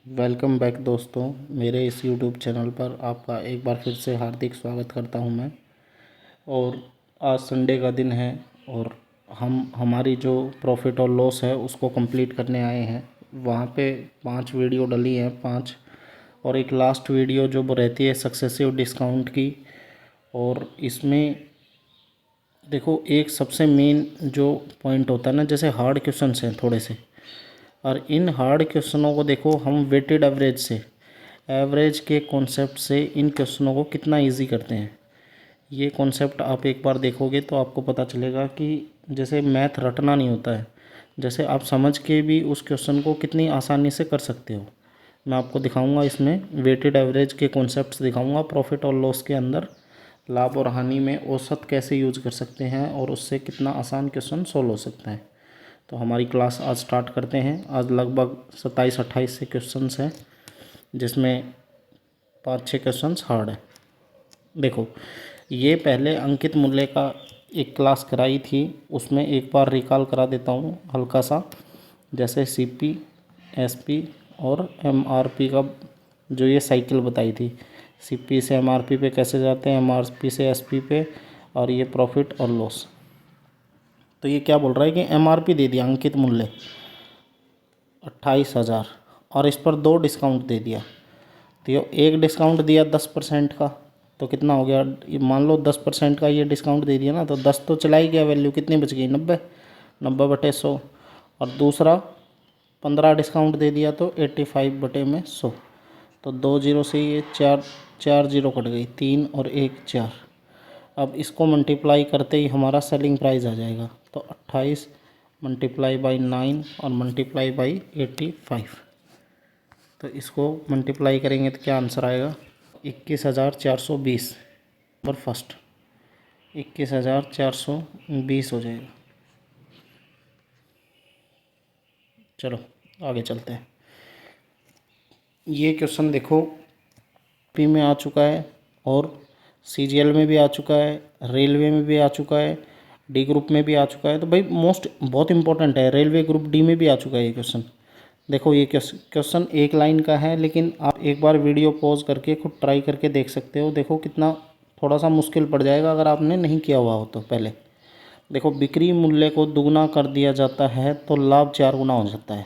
Welcome back दोस्तों, मेरे इस यूट्यूब चैनल पर आपका एक बार फिर से हार्दिक स्वागत करता हूं मैं। और आज संडे का दिन है और हम हमारी जो प्रॉफिट और लॉस है उसको कंप्लीट करने आए हैं। वहां पे 5 वीडियो डली हैं, 5, और एक लास्ट वीडियो जो वो रहती है सक्सेसिव डिस्काउंट की। और इसमें देखो, एक सबसे मेन जो पॉइंट होता है ना, जैसे हार्ड क्वेश्चंस हैं थोड़े से, और इन हार्ड क्वेश्चनों को देखो हम वेटेड एवरेज से, एवरेज के कॉन्सेप्ट से इन क्वेश्चनों को कितना इजी करते हैं। ये कॉन्सेप्ट आप एक बार देखोगे तो आपको पता चलेगा कि जैसे मैथ रटना नहीं होता है, जैसे आप समझ के भी उस क्वेश्चन को कितनी आसानी से कर सकते हो। मैं आपको दिखाऊंगा, इसमें वेटेड एवरेज के कॉन्सेप्ट्स दिखाऊंगा। प्रॉफिट और लॉस के अंदर लाभ और हानि में औसत कैसे यूज कर सकते हैं और उससे कितना आसान क्वेश्चन सोल्व हो सकता है। तो हमारी क्लास आज स्टार्ट करते हैं। आज लगभग 27-28 से क्वेश्चंस हैं, जिसमें 5-6 क्वेश्चंस हार्ड है। देखो, ये पहले अंकित मूल्य का एक क्लास कराई थी, उसमें एक बार रिकॉल करा देता हूँ हल्का सा। जैसे सीपी, एसपी और एमआरपी का जो ये साइकिल बताई थी, सीपी से एमआरपी पे कैसे जाते हैं, एमआरपी से एसपी पे, और ये प्रॉफिट और लॉस। तो ये क्या बोल रहा है कि एमआरपी दे दिया अंकित मूल्य 28,000 और इस पर 2 डिस्काउंट दे दिया। तो ये एक डिस्काउंट दिया 10% का, तो कितना हो गया, ये मान लो 10% का ये डिस्काउंट दे दिया ना, तो 10 तो चला ही गया, वैल्यू कितनी बच गई, 90/100। और दूसरा 15 डिस्काउंट दे दिया तो 85/100। तो 2 जीरो से ये 4 जीरो कट गई, 3 और 1 4। अब इसको मल्टीप्लाई करते ही हमारा सेलिंग प्राइस आ जाएगा। तो 28 मल्टीप्लाई बाई 9 और मल्टीप्लाई बाई 85। तो इसको मल्टीप्लाई करेंगे तो क्या आंसर आएगा, 21,420। नंबर फर्स्ट 21,420 हो जाएगा। चलो आगे चलते हैं। ये क्वेश्चन देखो पी में आ चुका है और सीजीएल में भी आ चुका है, रेलवे में भी आ चुका है, डी ग्रुप में भी आ चुका है। तो भाई बहुत इंपॉर्टेंट है, रेलवे ग्रुप डी में भी आ चुका है ये क्वेश्चन। देखो, ये क्वेश्चन एक लाइन का है, लेकिन आप एक बार वीडियो पॉज करके खुद ट्राई करके देख सकते हो। देखो कितना थोड़ा सा मुश्किल पड़ जाएगा अगर आपने नहीं किया हुआ हो तो। पहले देखो, बिक्री मूल्य को दुगना कर दिया जाता है तो लाभ 4 गुना हो जाता है।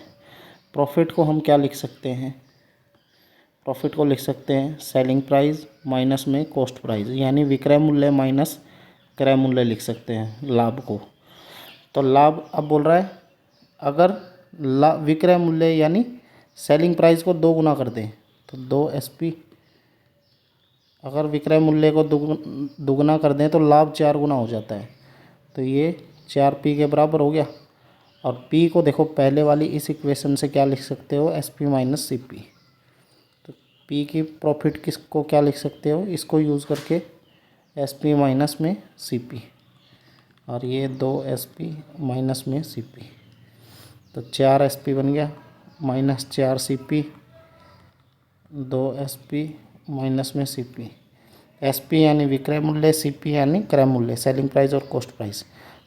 प्रॉफिट को हम क्या लिख सकते हैं, प्रॉफिट को लिख सकते हैं सेलिंग प्राइस माइनस में कॉस्ट प्राइस, यानी विक्रय मूल्य माइनस क्रय मूल्य लिख सकते हैं लाभ को। तो लाभ अब बोल रहा है, अगर विक्रय मूल्य यानी सेलिंग प्राइस को 2 गुना कर दें तो 2 SP। अगर विक्रय मूल्य को दुगना कर दें तो लाभ 4 गुना हो जाता है। तो ये 4P के बराबर हो गया। और P को देखो पहले वाली इस इक्वेशन से क्या लिख सकते हो, SP माइनस CP। तो P की प्रॉफिट किसको क्या लिख सकते हो, इसको यूज़ करके SP माइनस में CP, और ये 2SP माइनस में CP। तो 4SP बन गया माइनस 4CP, 2SP माइनस में CP। SP यानी विक्रय मूल्य, CP यानी क्रय मूल्य, सेलिंग प्राइस और कॉस्ट प्राइस।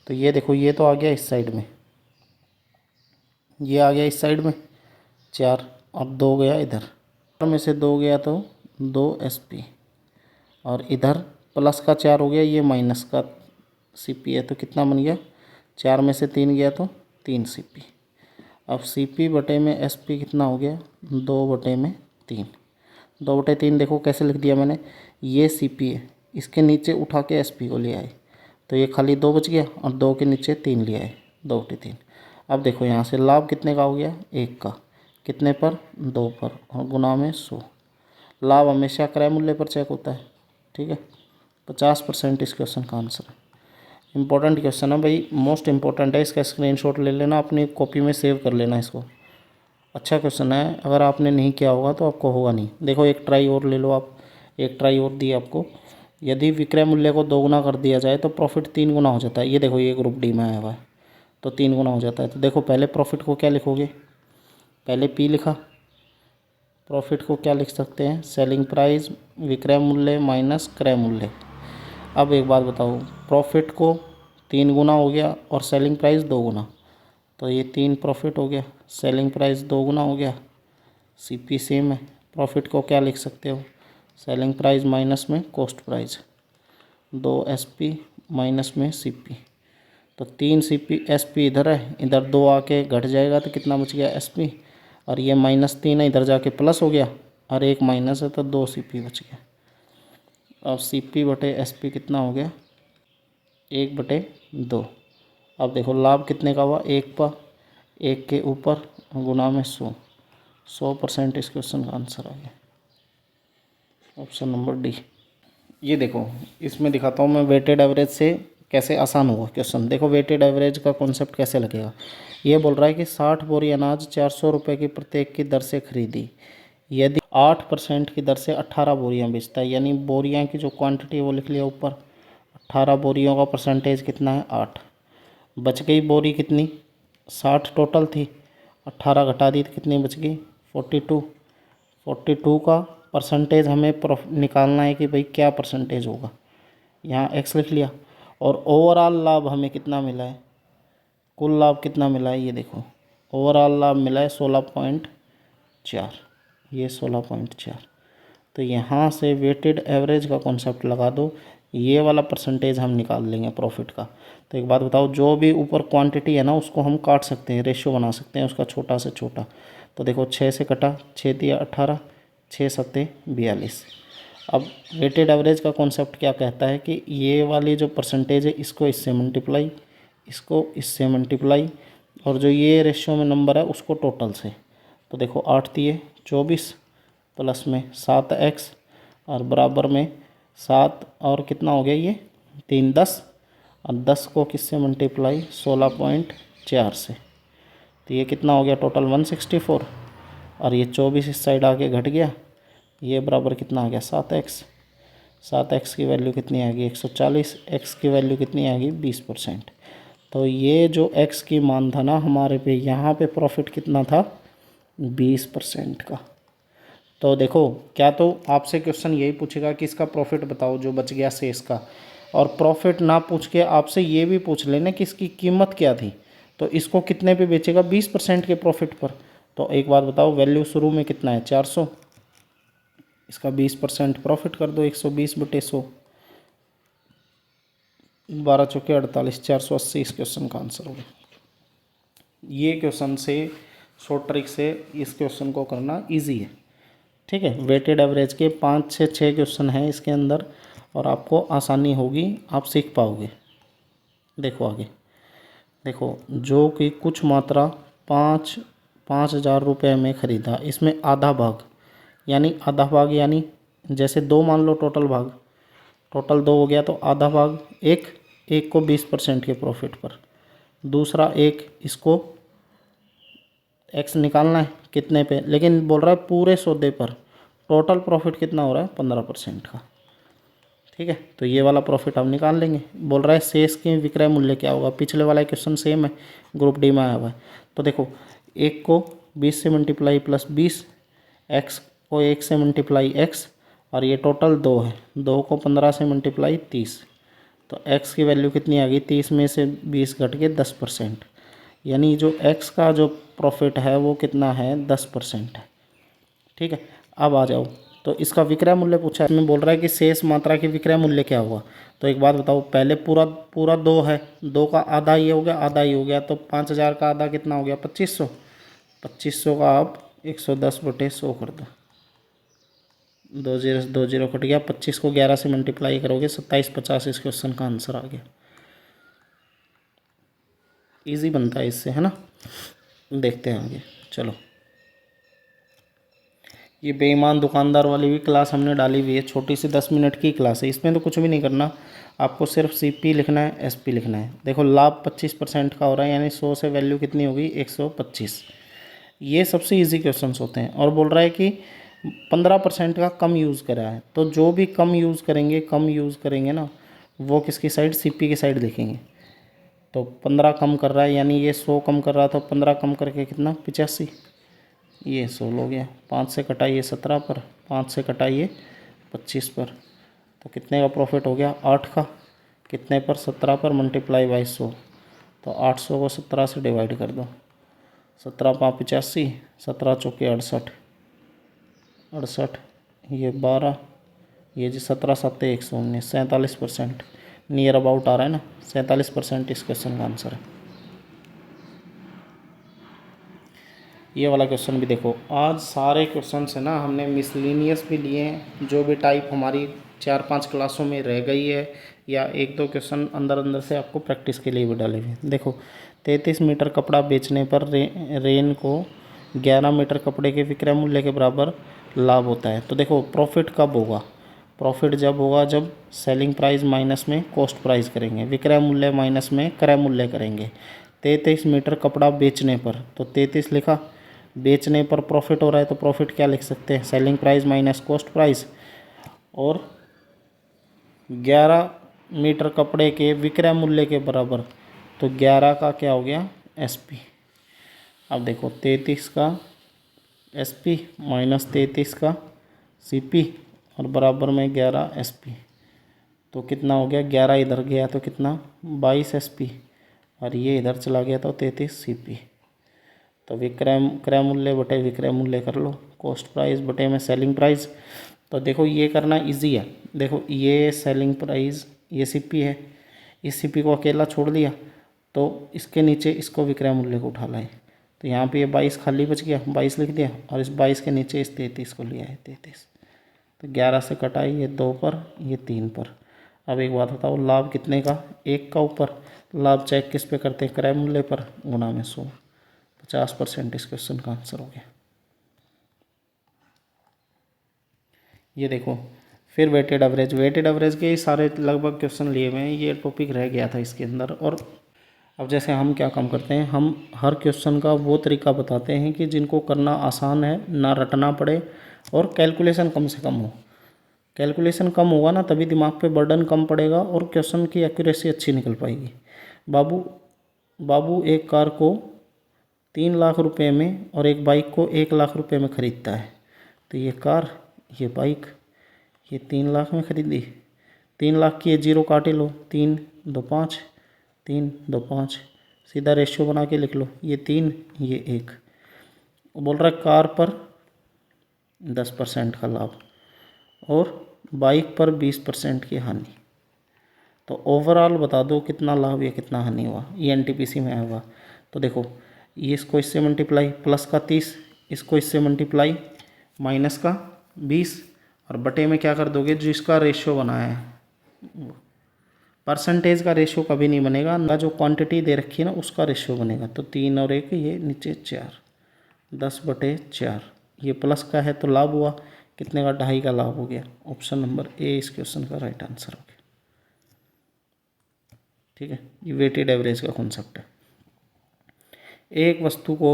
तो ये देखो, ये तो आ गया इस साइड में, ये आ गया इस साइड में 4, और 2 गया इधर में से 2 गया तो 2SP, और इधर प्लस का 4 हो गया, ये माइनस का CP है। तो कितना बन गया, 4 में से 3 गया तो 3CP। अब CP बटे में SP कितना हो गया, 2/3। 2/3 देखो कैसे लिख दिया मैंने, ये CP है, इसके नीचे उठा के SP को ले आए तो ये खाली 2 बच गया, और 2 के नीचे 3 ले आए, 2/3। अब देखो यहाँ से लाभ कितने का हो गया, 1 का, कितने पर, 2 पर, और गुना में 100। लाभ हमेशा क्रय मूल्य पर चेक होता है, ठीक है। 50% इस क्वेश्चन का आंसर है। इंपॉर्टेंट क्वेश्चन है भाई, मोस्ट इंपॉर्टेंट है, इसका स्क्रीनशॉट ले लेना, अपनी कॉपी में सेव कर लेना इसको। अच्छा क्वेश्चन है, अगर आपने नहीं किया होगा तो आपको होगा नहीं। देखो एक ट्राई और ले लो आप, एक ट्राई और दी आपको। यदि विक्रय मूल्य को 2 गुना कर दिया जाए तो प्रॉफिट 3 गुना हो जाता है। ये देखो, ये ग्रुप डी में आया हुआ है, तो 3 गुना हो जाता है। तो देखो पहले प्रॉफिट को क्या लिखोगे, पहले P लिखा, प्रॉफिट को क्या लिख सकते हैं, सेलिंग प्राइस विक्रय मूल्य माइनस क्रय मूल्य। अब एक बात बताओ, प्रॉफिट को 3 गुना हो गया और सेलिंग प्राइस 2 गुना, तो ये 3 प्रॉफिट हो गया, सेलिंग प्राइस 2 गुना हो गया, CP सेम है। प्रॉफिट को क्या लिख सकते हो, सेलिंग प्राइस माइनस में कॉस्ट प्राइस, 2 SP माइनस में CP। तो 3 CP SP इधर है, इधर 2 आके घट जाएगा तो कितना बच गया SP, और ये -3 है, इधर जाके प्लस हो गया, और एक माइनस है तो 2 CP बच गया। अब CP बटे SP कितना हो गया, 1/2। अब देखो लाभ कितने का हुआ, 1 पर, 1 के ऊपर गुना में 100% इस क्वेश्चन का आंसर आ गया, ऑप्शन नंबर डी। ये देखो इसमें दिखाता हूँ मैं वेटेड एवरेज से कैसे आसान होगा क्वेश्चन। देखो वेटेड एवरेज का कॉन्सेप्ट कैसे लगेगा। ये बोल रहा है कि 60 बोरी अनाज 400 रुपये की प्रत्येक की दर से खरीदी, यदि 8% की दर से 18 बोरियां बेचता है, यानी बोरियां की जो क्वांटिटी है वो लिख लिया ऊपर, 18 बोरियों का परसेंटेज कितना है 8। बच गई बोरी कितनी, 60 टोटल थी, 18 घटा दी तो कितनी बच गई 42। 42 का परसेंटेज हमें निकालना है कि भाई क्या परसेंटेज होगा, यहाँ x लिख लिया। और ओवरऑल लाभ हमें कितना मिला है, कुल लाभ कितना मिला है, ये देखो ओवरऑल लाभ मिला है 16.4, ये 16.4। तो यहाँ से वेटेड एवरेज का कॉन्सेप्ट लगा दो, ये वाला परसेंटेज हम निकाल लेंगे प्रॉफिट का। तो एक बात बताओ, जो भी ऊपर क्वांटिटी है ना उसको हम काट सकते हैं, रेशियो बना सकते हैं उसका छोटा से छोटा। तो देखो 6 से कटा, 6 दिया 18, 6 सत्ते 42। अब वेटेड एवरेज का कॉन्सेप्ट क्या कहता है कि ये वाली जो परसेंटेज है इसको इससे मल्टीप्लाई, इसको इससे मल्टीप्लाई, और जो ये रेशियो में नंबर है उसको टोटल से। तो देखो 8 दिए 24 प्लस में 7x और बराबर में 7 और कितना हो गया ये 3 10, और 10 को किससे मल्टीप्लाई 16.4 से। तो ये कितना हो गया टोटल 164, और ये 24 इस साइड आके घट गया, ये बराबर कितना आ गया 7x। 7x की वैल्यू कितनी आ गई 140, x की वैल्यू कितनी आ गई 20%। तो ये जो x की मान था ना हमारे पे, यहाँ पे प्रॉफिट कितना था 20% का। तो देखो क्या तो आपसे क्वेश्चन यही पूछेगा कि इसका प्रॉफिट बताओ जो बच गया शेष का, और प्रॉफिट ना पूछ के आपसे ये भी पूछ लेना कि इसकी कीमत क्या थी, तो इसको कितने पे बेचेगा 20% के प्रॉफिट पर। तो एक बात बताओ, वैल्यू शुरू में कितना है 400, इसका 20% प्रॉफिट कर दो, 120/100, 12 चौके 48, 480 इस क्वेश्चन का आंसर होगा। ये क्वेश्चन से शॉर्ट ट्रिक से इस क्वेश्चन को करना इजी है, ठीक है। वेटेड एवरेज के 5 से 6 क्वेश्चन हैं इसके अंदर, और आपको आसानी होगी, आप सीख पाओगे। देखो आगे, देखो जो कि कुछ मात्रा 5,000 रुपये में ख़रीदा, इसमें आधा भाग, यानी आधा भाग यानी जैसे 2 मान लो टोटल भाग, टोटल 2 हो गया तो आधा भाग एक को 20% के प्रॉफिट पर, दूसरा एक, इसको x निकालना है कितने पे, लेकिन बोल रहा है पूरे सौदे पर टोटल प्रॉफिट कितना हो रहा है 15% का, ठीक है। तो ये वाला प्रॉफिट हम निकाल लेंगे। बोल रहा है शेष के विक्रय मूल्य क्या होगा, पिछले वाला क्वेश्चन सेम है, ग्रुप डी में आया हुआ है। तो देखो 1 को 20 से मल्टीप्लाई प्लस 20, x को 1 से मल्टीप्लाई x, और ये टोटल 2 है, 2 को 15 से मल्टीप्लाई 30। तो x की वैल्यू कितनी आ गई, 30 में से 20 घट के 10%, यानी जो x का जो प्रॉफिट है वो कितना है 10% है, ठीक है। अब आ जाओ, तो इसका विक्रय मूल्य पूछा है, इसमें बोल रहा है कि शेष मात्रा की विक्रय मूल्य क्या हुआ। तो एक बात बताओ, पहले पूरा 2 है, 2 का आधा ये हो गया, आधा ही हो गया, तो 5,000 का आधा कितना हो गया 2500। 2500 का आप 110/100 कर दो, 2 0 2 0 कट गया, 25 को 11 से मल्टीप्लाई करोगे 2750 इस क्वेश्चन का आंसर आ गया। इजी बनता है इससे, है ना। देखते हैं आगे, चलो। ये बेईमान दुकानदार वाली भी क्लास हमने डाली हुई है, छोटी सी 10 मिनट की क्लास है, इसमें तो कुछ भी नहीं करना, आपको सिर्फ CP लिखना है, SP लिखना है। देखो लाभ 25% का हो रहा है, यानी 100 से वैल्यू कितनी होगी 125। ये सबसे इजी क्वेश्चंस होते हैं। और बोल रहा है कि 15% का कम यूज़ करा है, तो जो भी कम यूज़ करेंगे ना, वो किसकी साइड, CP की साइड लिखेंगे। तो 15 कम कर रहा है, यानी ये 100 कम कर रहा था, 15 कम करके कितना 85, ये 16 हो गया, 5 से कटाइए 17 पर, 5 से कटाइए 25 पर, तो कितने का प्रॉफिट हो गया 8 का, कितने पर 17 पर मल्टीप्लाई बाई 100, तो 800 को 17 से डिवाइड कर दो, 17 5 85, 17 चौके 68, 68, ये 12, ये जी 17 7 119, 47%, नियर अबाउट आ रहा है ना, 47% इस क्वेश्चन का आंसर है। ये वाला क्वेश्चन भी देखो, आज सारे क्वेश्चन है ना हमने मिसलिनियस भी लिए हैं, जो भी टाइप हमारी 4-5 क्लासों में रह गई है, या 1-2 क्वेश्चन अंदर अंदर से आपको प्रैक्टिस के लिए भी डाले हुए हैं। देखो 33 मीटर कपड़ा बेचने पर रेन को 11 मीटर कपड़े के विक्रय मूल्य के बराबर लाभ होता है। तो देखो प्रॉफिट कब होगा, प्रॉफिट जब होगा जब सेलिंग प्राइस माइनस में कॉस्ट प्राइस करेंगे, विक्रय मूल्य माइनस में क्रय मूल्य करेंगे। 33 मीटर कपड़ा बेचने पर, तो 33 लिखा, बेचने पर प्रॉफिट हो रहा है तो प्रॉफिट क्या लिख सकते हैं, selling price minus cost price, और 11 मीटर कपड़े के विक्रय मूल्य के बराबर, तो 11 का क्या हो गया एसपी। अब देखो 33 का एसपी माइनस 33 का सीपी और बराबर में 11 एसपी, तो कितना हो गया, 11 इधर गया तो कितना 22 एसपी, और ये इधर चला गया तो 33 सीपी। तो क्रय मूल्य बटे विक्रय मूल्य कर लो, कॉस्ट प्राइस बटे में सेलिंग प्राइस। तो देखो ये करना इजी है, देखो ये सेलिंग प्राइस, ये सीपी है, इस सीपी को अकेला छोड़ दिया तो इसके नीचे इसको विक्रय मूल्य को उठा लाए, तो यहाँ पे ये 22 खाली बच गया, 22 लिख दिया, और इस 22 के नीचे इस 33 को लिया है 33, तो 11 से कटाई, ये 2 पर, ये 3 पर। अब एक बात बताओ, लाभ कितने का, 1 का ऊपर, लाभ चेक किस पे करते हैं, क्रय मूल्य पर, गुना में 100, 50% इस क्वेश्चन का आंसर हो गया। ये देखो फिर वेटेड एवरेज, वेटेड एवरेज के ही सारे लगभग क्वेश्चन लिए हुए हैं, ये टॉपिक रह गया था इसके अंदर। और अब जैसे हम क्या काम करते हैं, हम हर क्वेश्चन का वो तरीका बताते हैं कि जिनको करना आसान है, ना रटना पड़े, और कैलकुलेशन कम से कम हो। कैलकुलेशन कम होगा ना तभी दिमाग पे बर्डन कम पड़ेगा और क्वेश्चन की एक्यूरेसी अच्छी निकल पाएगी। बाबू बाबू एक कार को 3 लाख रुपए में और एक बाइक को 1 लाख रुपए में ख़रीदता है, तो ये कार, ये बाइक, ये 3 लाख में ख़रीदी, 3 लाख की ये जीरो काटे लो, 3 2 5, 3 2 5, सीधा रेशियो बना के लिख लो, ये 3 ये 1। बोल रहा है कार पर 10% का लाभ और बाइक पर 20% की हानि, तो ओवरऑल बता दो कितना लाभ या कितना हानि हुआ, ये एनटीपीसी में आएगा। तो देखो ये इसको इससे मल्टीप्लाई, प्लस का 30, इसको इससे मल्टीप्लाई, माइनस का 20, और बटे में क्या कर दोगे, जो इसका रेशियो बनाया है, परसेंटेज का रेशियो कभी नहीं बनेगा ना, जो क्वांटिटी दे रखी है ना उसका रेशियो बनेगा। तो 3 और 1 ये नीचे 4, 10/4, ये प्लस का है तो लाभ हुआ कितने का, 2.5 का लाभ हो गया। ऑप्शन नंबर ए इस क्वेश्चन का राइट आंसर हो गया। ठीक है, ये वेटेड एवरेज का कॉन्सेप्ट है। एक वस्तु को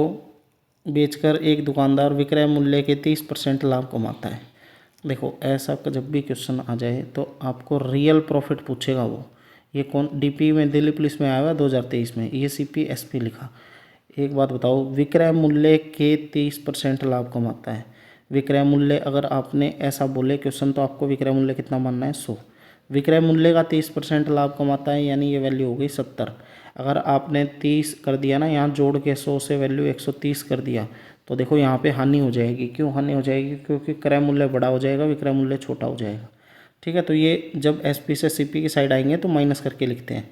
बेचकर एक दुकानदार विक्रय मूल्य के 30% लाभ कमाता है। देखो ऐसा जब भी क्वेश्चन आ जाए तो आपको रियल प्रॉफिट पूछेगा वो, ये कौन डीपी में दिल्ली पुलिस में आया हुआ 2023 में, ये सीपी एसपी लिखा। एक बात बताओ, विक्रय मूल्य के 30% लाभ कमाता है, विक्रय मूल्य अगर आपने ऐसा बोले क्वेश्चन तो आपको विक्रय मूल्य कितना मानना है, 100, विक्रय मूल्य का 30% लाभ कमाता है, यानी ये वैल्यू हो गई 70। अगर आपने 30 कर दिया ना, यहाँ जोड़ के 100 से वैल्यू 130 कर दिया, तो देखो यहाँ पे हानि हो जाएगी। क्यों हानि हो जाएगी, क्योंकि क्रय मूल्य बड़ा हो जाएगा, विक्रय मूल्य छोटा हो जाएगा। ठीक है, तो ये जब एसपी से सीपी की साइड आएंगे तो माइनस करके लिखते हैं।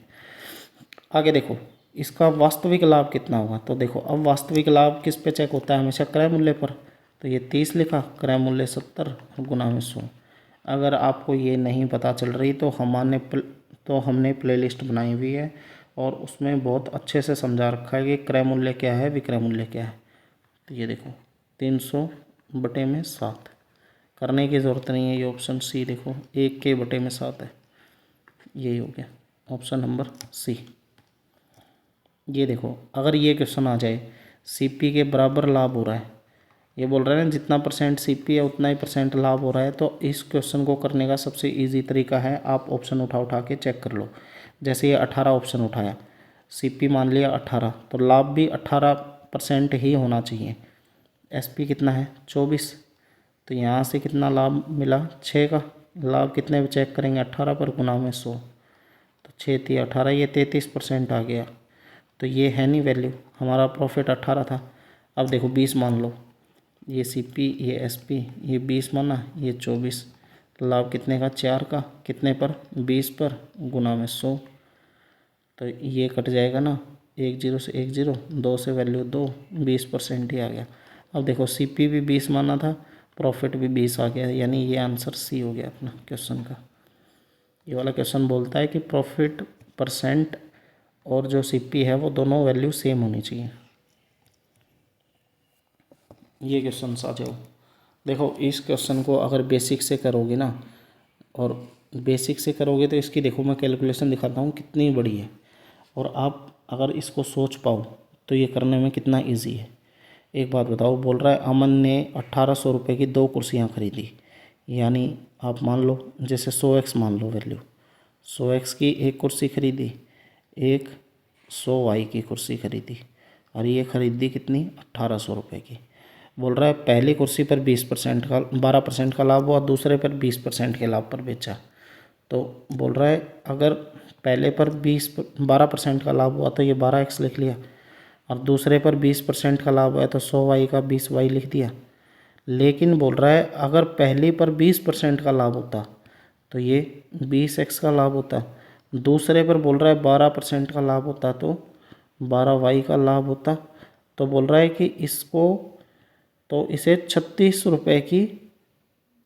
आगे देखो इसका वास्तविक लाभ कितना होगा, तो देखो अब वास्तविक लाभ किस पे चेक होता है, हमेशा क्रय मूल्य पर, तो ये 30 लिखा, क्रय मूल्य 70 और गुना में 100। अगर आपको ये नहीं पता चल रही तो हमने प्लेलिस्ट बनाई हुई है और उसमें बहुत अच्छे से समझा रखा है कि क्रय मूल्य क्या है, विक्रय मूल्य क्या है। तो ये देखो 300/7 करने की ज़रूरत नहीं है, ये ऑप्शन सी देखो 1 के/7 है, यही हो गया ऑप्शन नंबर सी। ये देखो अगर ये क्वेश्चन आ जाए, सीपी के बराबर लाभ हो रहा है, ये बोल रहे हैं ना जितना परसेंट सीपी है उतना ही परसेंट लाभ हो रहा है, तो इस क्वेश्चन को करने का सबसे इजी तरीका है आप ऑप्शन उठा के चेक कर लो। जैसे ये 18 ऑप्शन उठाया, सीपी मान लिया 18, तो लाभ भी 18% ही होना चाहिए। एसपी कितना है 24, तो यहाँ से कितना लाभ मिला 6 का, लाभ कितने चेक करेंगे 18 पर, गुना में 100, तो 6 × 18 ये 33% आ गया। तो ये है नहीं वैल्यू, हमारा प्रॉफिट 18 था। अब देखो 20 मान लो, ये CP, ये SP, ये 20 माना, ये 24। लाभ कितने का? 4 का। कितने पर? 20 पर, गुना में 100। तो ये कट जाएगा ना, 1 0 से 1 0, 2 से वैल्यू 2, 20% ही आ गया। अब देखो CP भी 20 माना था, प्रॉफिट भी 20 आ गया, यानी ये आंसर C हो गया अपना क्वेश्चन का। ये वाला क्वेश्चन बोलता है कि प्रॉफिट परसेंट और जो CP है वो दोनों वैल्यू सेम होनी चाहिए। ये क्वेश्चन आ जाओ। देखो इस क्वेश्चन को अगर बेसिक से करोगे ना, और बेसिक से करोगे तो इसकी देखो मैं कैलकुलेशन दिखाता हूँ कितनी बड़ी है, और आप अगर इसको सोच पाओ तो ये करने में कितना इजी है। एक बात बताओ, बोल रहा है अमन ने 1800 रुपये की 2 कुर्सियाँ खरीदी, यानी आप मान लो जैसे 100x मान लो वैल्यू, 100x की एक कुर्सी खरीदी, एक 100y की कुर्सी खरीदी, और ये खरीदी कितनी? 1800 रुपये की। बोल रहा है पहली कुर्सी पर 20% का 12% का लाभ हुआ, दूसरे पर 20% के लाभ पर बेचा। तो बोल रहा है अगर पहले पर 12% का लाभ हुआ तो ये 12x लिख लिया, और दूसरे पर 20% का लाभ हुआ तो 100y का 20y लिख दिया। लेकिन बोल रहा है अगर पहली पर 20% का लाभ होता तो ये 20x का लाभ होता, दूसरे पर बोल रहा है 12% का लाभ होता तो 12y का लाभ होता। तो बोल रहा है कि इसको, तो इसे 36 रुपये की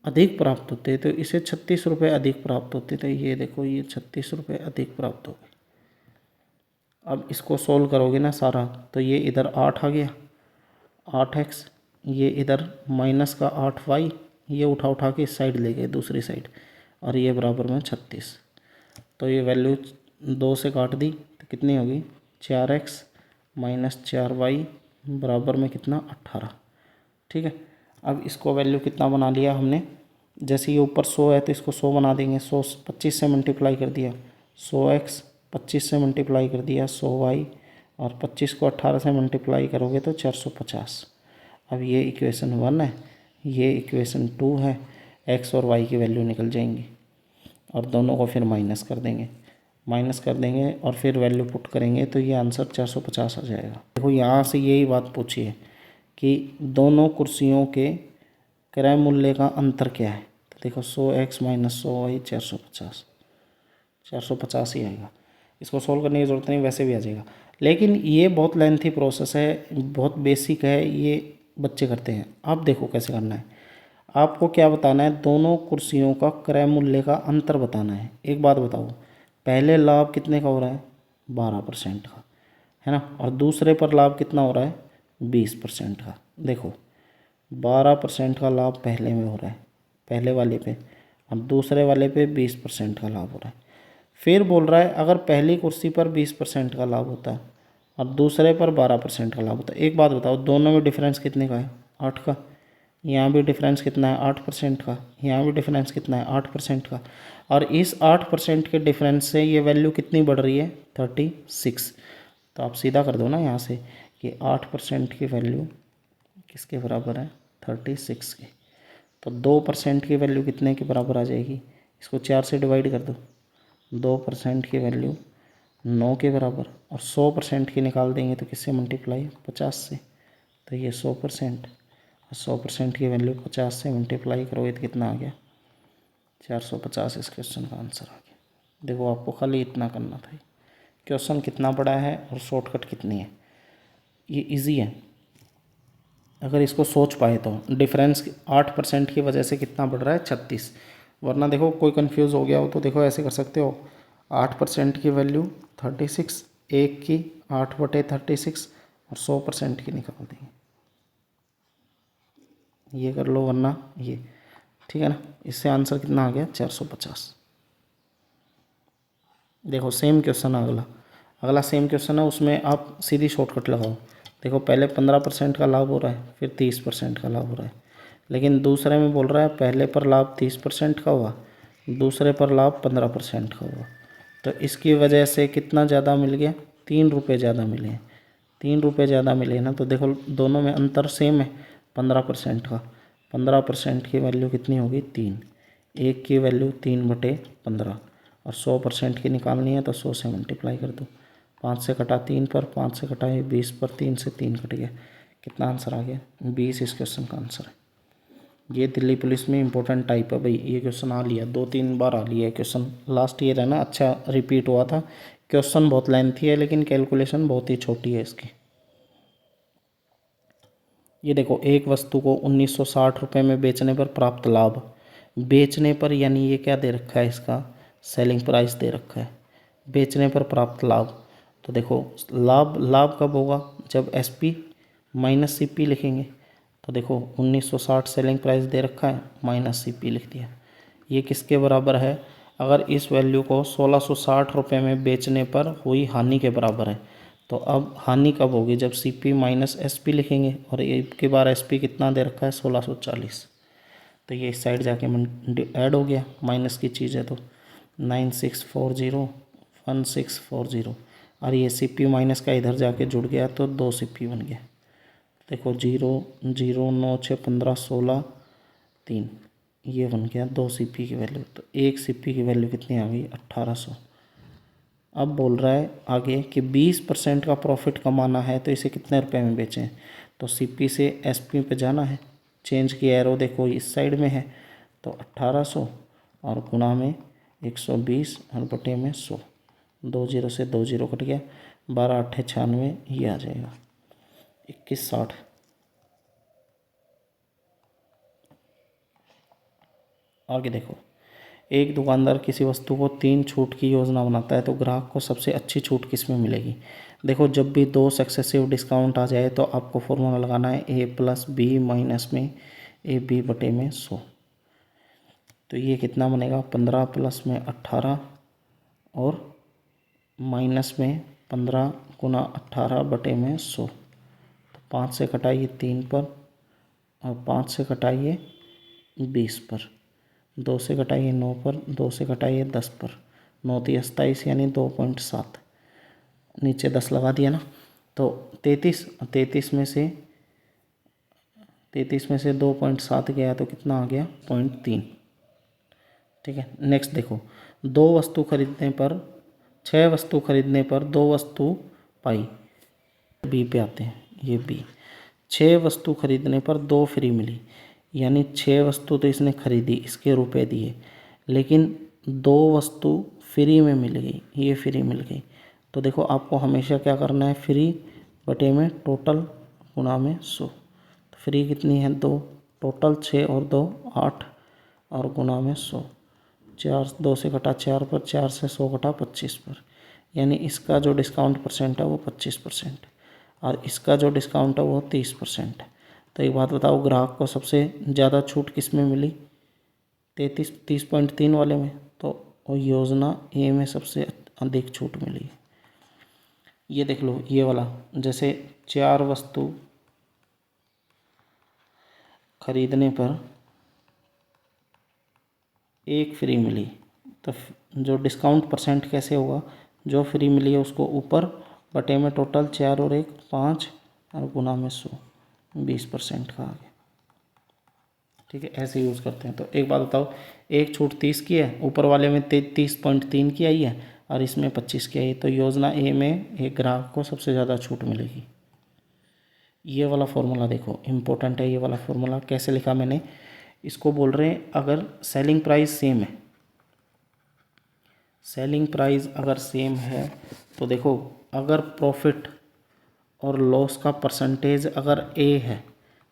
अधिक प्राप्त होते, तो इसे 36 रुपये अधिक प्राप्त होते, तो ये देखो ये 36 रुपये अधिक प्राप्त हो गए। अब इसको सोल्व करोगे ना सारा, तो ये इधर 8 आ गया, 8x, ये इधर माइनस का 8y, ये उठा के इस साइड ले गए दूसरी साइड, और ये बराबर में 36। तो ये वैल्यू 2 से काट दी तो कितनी होगी? 4x माइनस 4y बराबर में कितना? 18। ठीक है, अब इसको वैल्यू कितना बना लिया हमने? जैसे ये ऊपर 100 है तो इसको 100 बना देंगे, 100 25 से मल्टीप्लाई कर दिया, 100x 25 से मल्टीप्लाई कर दिया 100y, और 25 को 18 से मल्टीप्लाई करोगे तो 450। अब ये इक्वेशन 1 है, ये इक्वेशन 2 है, x और y की वैल्यू निकल जाएंगी, और दोनों को फिर माइनस कर देंगे और फिर वैल्यू पुट करेंगे तो ये आंसर 450 आ जाएगा। देखो यहाँ से यही बात पूछी है कि दोनों कुर्सियों के क्रय मूल्य का अंतर क्या है, तो देखो 100x माइनस 100y 450 ही आएगा। इसको सोल्व करने की ज़रूरत नहीं, वैसे भी आ जाएगा, लेकिन ये बहुत लेंथी प्रोसेस है, बहुत बेसिक है, ये बच्चे करते हैं। अब देखो कैसे करना है, आपको क्या बताना है? दोनों कुर्सियों का क्रय मूल्य का अंतर बताना है। एक बात बताओ, पहले लाभ कितने का हो रहा है? 12% का, है ना, और दूसरे पर लाभ कितना हो रहा है? 20% का। देखो 12% का लाभ पहले में हो रहा है, पहले वाले पे, और दूसरे वाले पे 20% का लाभ हो रहा है। फिर बोल रहा है अगर पहली कुर्सी पर 20% का लाभ होता और दूसरे पर 12% का लाभ होता। एक बात बताओ, दोनों में डिफरेंस कितने का है? 8 का। यहाँ भी डिफरेंस कितना है? 8% का। यहाँ भी डिफरेंस कितना है? 8% का। और इस 8% के डिफरेंस से ये वैल्यू कितनी बढ़ रही है? 36। तो आप सीधा कर दो ना यहाँ से कि 8% की वैल्यू किसके बराबर है? 36 की। तो 2% की वैल्यू कितने के बराबर आ जाएगी? इसको 4 से डिवाइड कर दो, 2% की वैल्यू 9 के बराबर, और 100% की निकाल देंगे तो किससे मल्टीप्लाई? 50 से। तो ये 100%, और 100% की वैल्यू 50 से मल्टीप्लाई करोगे तो कितना आ गया? 450। इस क्वेश्चन का आंसर आ गया। देखो आपको खाली इतना करना था। क्वेश्चन कितना बड़ा है और शॉर्टकट कितनी है, ये इजी है अगर इसको सोच पाए तो। डिफरेंस 8% की वजह से कितना बढ़ रहा है? 36। वरना देखो कोई कंफ्यूज हो गया हो तो देखो ऐसे कर सकते हो, 8% की वैल्यू 36, एक की 8/36, और 100% की निकाल देंगे, ये कर लो, वरना ये। ठीक है ना, इससे आंसर कितना आ गया? 450। देखो सेम क्वेश्चन अगला सेम क्वेश्चन है, उसमें आप सीधी शॉर्टकट लगाओ। देखो पहले 15% का लाभ हो रहा है, फिर 30% का लाभ हो रहा है, लेकिन दूसरे में बोल रहा है पहले पर लाभ 30% का हुआ, दूसरे पर लाभ 15% का हुआ। तो इसकी वजह से कितना ज़्यादा मिल गया? 3 रुपये ज़्यादा मिले हैं। 3 रुपये ज़्यादा मिले ना, तो देखो दोनों में अंतर सेम है 15% का। 15% की वैल्यू कितनी होगी? 3। एक की वैल्यू 3/15, और 100% की निकालनी है तो 100 से मल्टीप्लाई कर दो। 5 से कटा 3 पर, 5 से कटा 20 पर, 3 से 3 कट गया, कितना आंसर आ गया? 20 इस क्वेश्चन का आंसर है। ये दिल्ली पुलिस में इंपॉर्टेंट टाइप है भाई, ये क्वेश्चन आ लिया, 2-3 बार आ लिया है क्वेश्चन। लास्ट ईयर है ना, अच्छा रिपीट हुआ था। क्वेश्चन बहुत लेंथी है लेकिन कैलकुलेशन बहुत ही छोटी है इसकी। ये देखो, एक वस्तु को 1960 रुपये में बेचने पर प्राप्त लाभ, बेचने पर यानी ये क्या दे रखा है, इसका सेलिंग प्राइस दे रखा है, बेचने पर प्राप्त लाभ। तो देखो लाभ लाभ कब होगा, जब एसपी माइनस सीपी लिखेंगे। तो देखो 1960 सेलिंग प्राइस दे रखा है, माइनस सीपी लिख दिया। ये किसके बराबर है, अगर इस वैल्यू को 1660 रुपये में बेचने पर हुई हानि के बराबर है। तो अब हानि कब होगी, जब सीपी माइनस एसपी लिखेंगे, और एक के बार एसपी कितना दे रखा है 1640। तो ये इस साइड जाके ऐड हो गया, माइनस की चीज़ है तो 9640 और ये सीपी माइनस का इधर जाके जुड़ गया तो 2 सीपी बन गया। देखो 0 0 9 6 15 16 3, ये बन गया 2 सीपी की वैल्यू। तो 1 सीपी की वैल्यू कितनी आ गई, 1800। अब बोल रहा है आगे कि 20% का प्रॉफिट कमाना है तो इसे कितने रुपए में बेचें। तो सीपी से एसपी पे जाना है, चेंज की एरो देखो इस साइड में है, तो 1800 और गुणा में 120 और बटे में 100, 2 0 से 2 0 कट गया, 12 8 96, ये आ जाएगा 2160। आगे देखो, एक दुकानदार किसी वस्तु को 3 छूट की योजना बनाता है तो ग्राहक को सबसे अच्छी छूट किस में मिलेगी। देखो जब भी 2 सक्सेसिव डिस्काउंट आ जाए तो आपको फॉर्मूला लगाना है ए प्लस बी माइनस में ए बी बटे में 100। तो ये कितना बनेगा, 15 प्लस में 18 और माइनस में 15 गुना 18 बटे में 100। तो 5 से कटाइए 3 पर और 5 से कटाइए 20 पर, 2 से घटाइए 9 पर, 2 से घटाइए 10 पर, 9 3 27 यानी 2.7, नीचे 10 लगा दिया ना। तो 33 में से 2.7 गया तो कितना आ गया, 0.3। ठीक है, नेक्स्ट देखो, 6 वस्तु खरीदने पर 2 वस्तु पाई, बी पे आते हैं, ये बी। 6 वस्तु खरीदने पर 2 फ्री मिली, यानी 6 वस्तु तो इसने खरीदी, इसके रुपए दिए, लेकिन 2 वस्तु फ्री में मिल गई, ये फ्री मिल गई। तो देखो आपको हमेशा क्या करना है, फ्री बटे में टोटल गुणा में 100। तो फ्री कितनी है 2, टोटल 6 और 2 8 और गुणा में 100। 4 2 से घटा 4 पर, 4 से 100 घटा 25 पर, यानी इसका जो डिस्काउंट परसेंट है वो 25% और इसका जो डिस्काउंट है वो 30% है। तो एक बात बताओ, ग्राहक को सबसे ज़्यादा छूट किस में मिली, 30.3 वाले में। तो वो योजना ए में सबसे अधिक छूट मिली। ये देख लो, ये वाला जैसे 4 वस्तु खरीदने पर 1 फ्री मिली, तो जो डिस्काउंट परसेंट कैसे होगा, जो फ्री मिली है उसको ऊपर बटे में टोटल 4 और 1 5 और गुना में 100, 20% का आ गया। ठीक है, ऐसे यूज़ करते हैं। तो एक बात बताओ, एक छूट 30 की है, ऊपर वाले में 30.3 की आई है और इसमें 25 की आई है, तो योजना ए में एक ग्राहक को सबसे ज़्यादा छूट मिलेगी। ये वाला फॉर्मूला देखो इम्पोर्टेंट है, ये वाला फॉर्मूला कैसे लिखा मैंने, इसको बोल रहे हैं अगर सेलिंग प्राइस सेम है, सेलिंग प्राइस अगर सेम है तो देखो अगर प्रॉफिट और लॉस का परसेंटेज अगर ए है,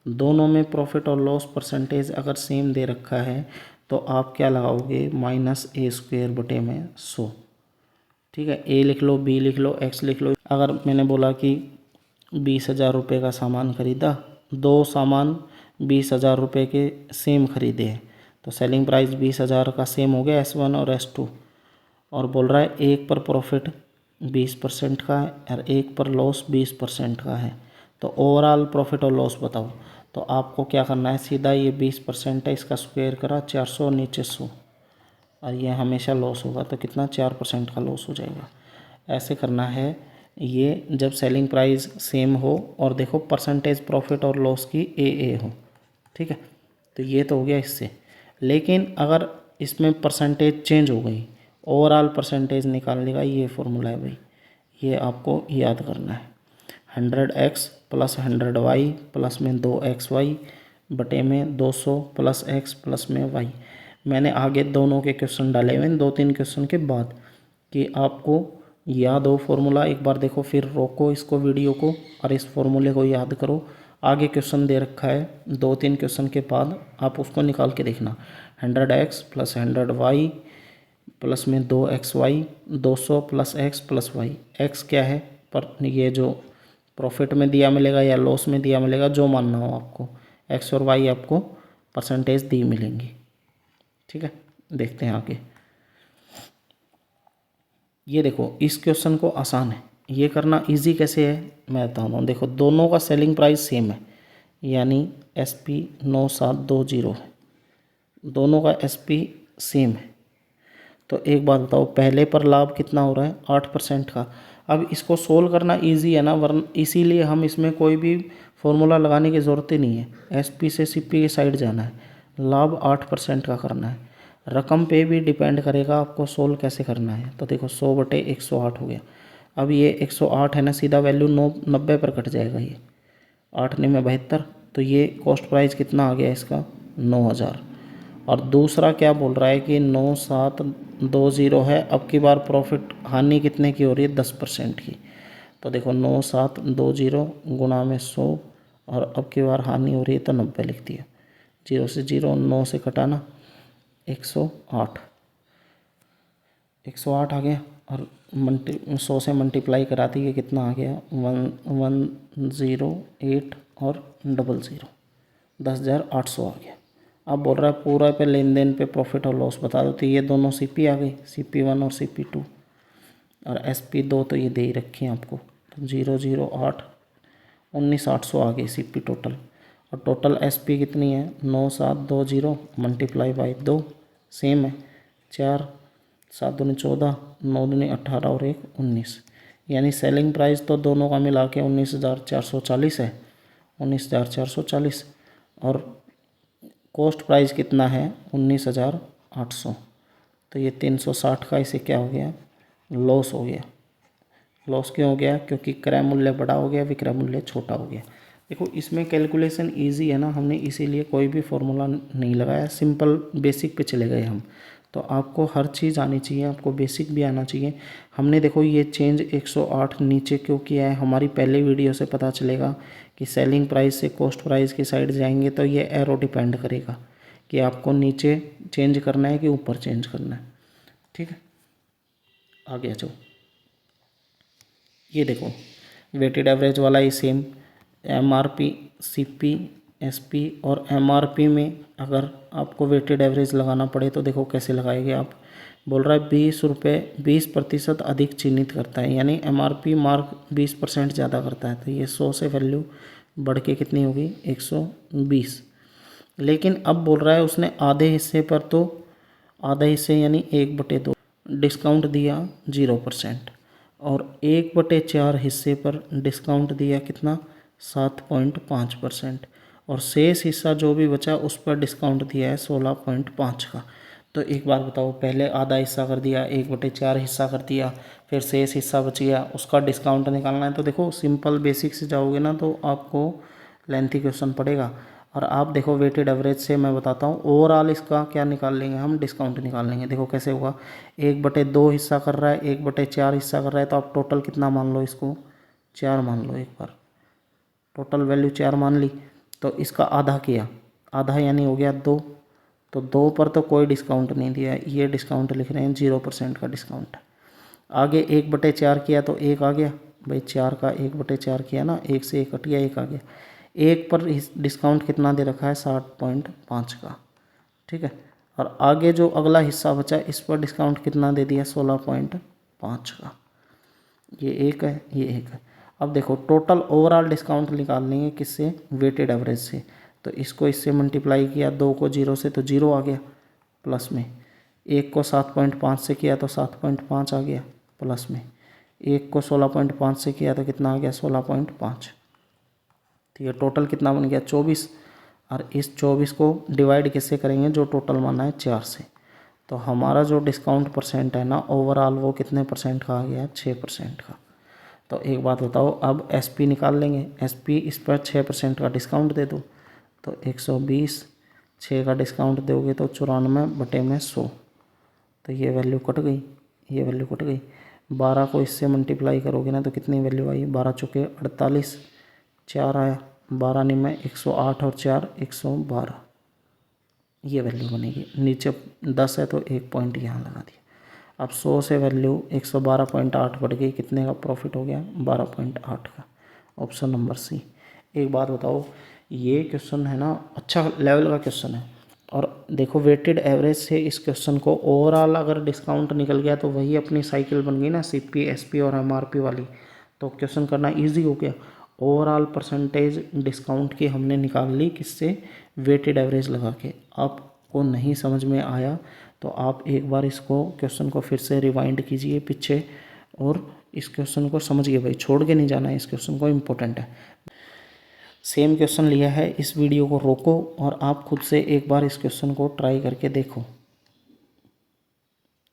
दोनों में प्रॉफिट और लॉस परसेंटेज अगर सेम दे रखा है तो आप क्या लगाओगे, -a² बटे में 100। ठीक है, ए लिख लो, बी लिख लो, एक्स लिख लो। अगर मैंने बोला कि 20,000 रुपये का सामान खरीदा, 2 सामान 20,000 रुपये के सेम खरीदे हैं, तो सेलिंग प्राइस 20,000 का सेम हो गया S1 और S2। और बोल रहा है एक पर प्रॉफिट 20% का है और एक पर लॉस 20% का है, तो ओवरऑल प्रॉफिट और लॉस बताओ। तो आपको क्या करना है, सीधा ये 20% है, इसका स्क्वायर करा 400 नीचे 100 और ये हमेशा लॉस होगा, तो कितना 4% का लॉस हो जाएगा। ऐसे करना है ये जब सेलिंग प्राइस सेम हो और देखो परसेंटेज प्रॉफिट और लॉस की ए हो। ठीक है, तो ये तो हो गया इससे। लेकिन अगर इसमें परसेंटेज चेंज हो गई, ओवरऑल परसेंटेज निकालने का ये फॉर्मूला है भाई, ये आपको याद करना है। 100x प्लस 100y प्लस में 2xy बटे में 200 प्लस x प्लस में y। मैंने आगे दोनों के क्वेश्चन डाले हुए हैं 2-3 क्वेश्चन के बाद, कि आपको याद हो फॉर्मूला। एक बार देखो, फिर रोको इसको वीडियो को और इस फॉर्मूले को याद करो। आगे क्वेश्चन दे रखा है, 2-3 क्वेश्चन के बाद आप उसको निकाल के देखना। 100x प्लस 100y प्लस में 2xy 200 plus x plus y। x क्या है, पर ये जो प्रॉफिट में दिया मिलेगा या लॉस में दिया मिलेगा, जो मानना हो आपको, x और y आपको परसेंटेज दी मिलेंगी। ठीक है, देखते हैं आगे। ये देखो, इस क्वेश्चन को आसान है, ये करना इजी कैसे है मैं बताता हूँ। देखो, दोनों का सेलिंग प्राइस सेम है, यानी SP 9720 है, दोनों का SP सेम है। तो एक बात बताओ, पहले पर लाभ कितना हो रहा है, 8% का। अब इसको सोल्व करना इजी है ना, वरना इसीलिए हम इसमें कोई भी फॉर्मूला लगाने की ज़रूरत ही नहीं है। SP से CP की साइड जाना है, लाभ 8% का करना है। रकम पे भी डिपेंड करेगा आपको सोल्व कैसे करना है। तो देखो, 100/108 हो गया। अब ये 108 है ना, सीधा वैल्यू 90 पर कट जाएगा। ये 8 9 में 72, तो ये कॉस्ट प्राइस कितना आ गया इसका, 9000। और दूसरा क्या बोल रहा है कि 9720 है। अब की बार प्रॉफिट हानि कितने की हो रही है, 10% की। तो देखो, 9720 गुणा में 100, और अब की बार हानि हो रही है तो 90 लिख दिया। 0 से 0, 9 से कटाना, 108 108 आ गया। और 100 से मल्टीप्लाई करा दिए, कितना आ गया, 1108 और 00, 10,800 आ गया। अब बोल रहा है पूरा पे लेन देन पे प्रॉफिट और लॉस बता दो। तो ये दोनों CP आ गई, CP1 और CP2, और SP2 तो ये दे ही रखी हैं आपको। तो 008 19,800 आ गई CP टोटल। और टोटल SP कितनी है, 9720 मल्टीप्लाई बाई 2, सेम है, 4 7 दूनी 14, 9 दूनी 18 और 1 19। यानी सेलिंग प्राइस तो दोनों का मिला के 19,440 है, 19,440। और कॉस्ट प्राइस कितना है, 19,800। तो ये 360 का इसे क्या हो गया, लॉस हो गया। लॉस क्यों हो गया, क्योंकि क्रय मूल्य बड़ा हो गया, विक्रय मूल्य छोटा हो गया। देखो, इसमें कैलकुलेशन इजी है ना, हमने इसीलिए कोई भी फॉर्मूला नहीं लगाया, सिंपल बेसिक पे चले गए हम। तो आपको हर चीज़ आनी चाहिए, आपको बेसिक भी आना चाहिए। हमने देखो ये चेंज 108 नीचे क्यों किया है, हमारी पहले वीडियो से पता चलेगा कि सेलिंग प्राइस से कॉस्ट प्राइस की साइड जाएंगे तो ये एरो डिपेंड करेगा कि आपको नीचे चेंज करना है कि ऊपर चेंज करना है। ठीक है, आगे आ जाओ। ये देखो, वेटेड एवरेज वाला ही सेम, MRP CP SP और MRP में अगर आपको वेटेड एवरेज लगाना पड़े तो देखो कैसे लगाएंगे आप। बोल रहा है 20% अधिक चिन्हित करता है, यानी MRP मार्क 20% ज़्यादा करता है। तो ये 100 से वैल्यू बढ़ के कितनी होगी, 120। लेकिन अब बोल रहा है उसने आधे हिस्से पर, तो आधा हिस्से यानी 1/2 डिस्काउंट दिया 0%, और 1/4 हिस्से पर डिस्काउंट दिया कितना, 7.5%, और शेष हिस्सा जो भी बचा उस पर डिस्काउंट दिया है 16.5 का। तो एक बार बताओ, पहले आधा हिस्सा कर दिया, 1/4 हिस्सा कर दिया, फिर शेष हिस्सा बच गया, उसका डिस्काउंट निकालना है। तो देखो, सिंपल बेसिक से जाओगे ना तो आपको लेंथी क्वेश्चन पड़ेगा। और आप देखो, वेटेड एवरेज से मैं बताता हूँ, ओवरऑल इसका क्या निकाल लेंगे हम, डिस्काउंट निकाल लेंगे। देखो कैसे होगा, 1/2 हिस्सा कर रहा है, 1/4 हिस्सा कर रहा है, तो आप टोटल कितना मान लो, इसको 4 मान लो। एक बार टोटल वैल्यू 4 मान ली, तो इसका आधा किया, आधा यानी हो गया 2। तो 2 पर तो कोई डिस्काउंट नहीं दिया, ये डिस्काउंट लिख रहे हैं, 0% का डिस्काउंट। आगे 1/4 किया तो 1 आ गया भाई, 4 का 1/4 किया ना, 1 से 1 कट गया, 1 आ गया। 1 पर डिस्काउंट कितना दे रखा है, 7.5 का। ठीक है, और आगे जो अगला हिस्सा बचा इस पर डिस्काउंट कितना दे दिया, 16.5 का। ये 1 है, ये 1 है। अब देखो, टोटल ओवरऑल डिस्काउंट निकाल लेंगे किससे, वेटेड एवरेज से। तो इसको इससे मल्टीप्लाई किया, 2 को 0 से तो 0 आ गया प्लस में, 1 को 7.5 से किया तो 7.5 आ गया प्लस में, 1 को 16.5 से किया तो कितना आ गया, 16.5। तो ये टोटल कितना बन गया, 24। और इस 24 को डिवाइड किससे करेंगे, जो टोटल माना है 4 से। तो हमारा जो डिस्काउंट परसेंट है ना ओवरऑल, वो कितने परसेंट का आ गया, 6% का। तो एक बात बताओ, अब SP निकाल लेंगे। SP इस पर 6% का डिस्काउंट दे दो, तो 120, 6 का डिस्काउंट दोगे तो 94/100। तो ये वैल्यू कट गई, ये वैल्यू कट गई। 12 को इससे मल्टीप्लाई करोगे ना तो कितनी वैल्यू आई, 12 चौके 48, 4 आया, 12 निमे 108 और 4 112, ये वैल्यू बनेगी। नीचे 10 है तो 1 पॉइंट यहाँ लगा दिया। अब 100 से वैल्यू 112.8 बढ़ गई, कितने का प्रॉफिट हो गया, 12.8 का। Option number C. एक बात बताओ, ये क्वेश्चन है ना अच्छा लेवल का क्वेश्चन है, और देखो वेटेड एवरेज से इस क्वेश्चन को ओवरऑल अगर डिस्काउंट निकल गया तो वही अपनी साइकिल बन गई ना, CP SP और MRP वाली, तो क्वेश्चन करना ईजी हो गया। ओवरऑल परसेंटेज डिस्काउंट की हमने निकाल ली, किससे, वेटेड एवरेज लगा के। आपको नहीं समझ में आया तो आप एक बार इसको क्वेश्चन को फिर से रिवाइंड कीजिए पीछे, और इस क्वेश्चन को समझिए भाई, छोड़ के नहीं जाना है इस क्वेश्चन को, इम्पोर्टेंट है। सेम क्वेश्चन लिया है, इस वीडियो को रोको और आप खुद से एक बार इस क्वेश्चन को ट्राई करके देखो।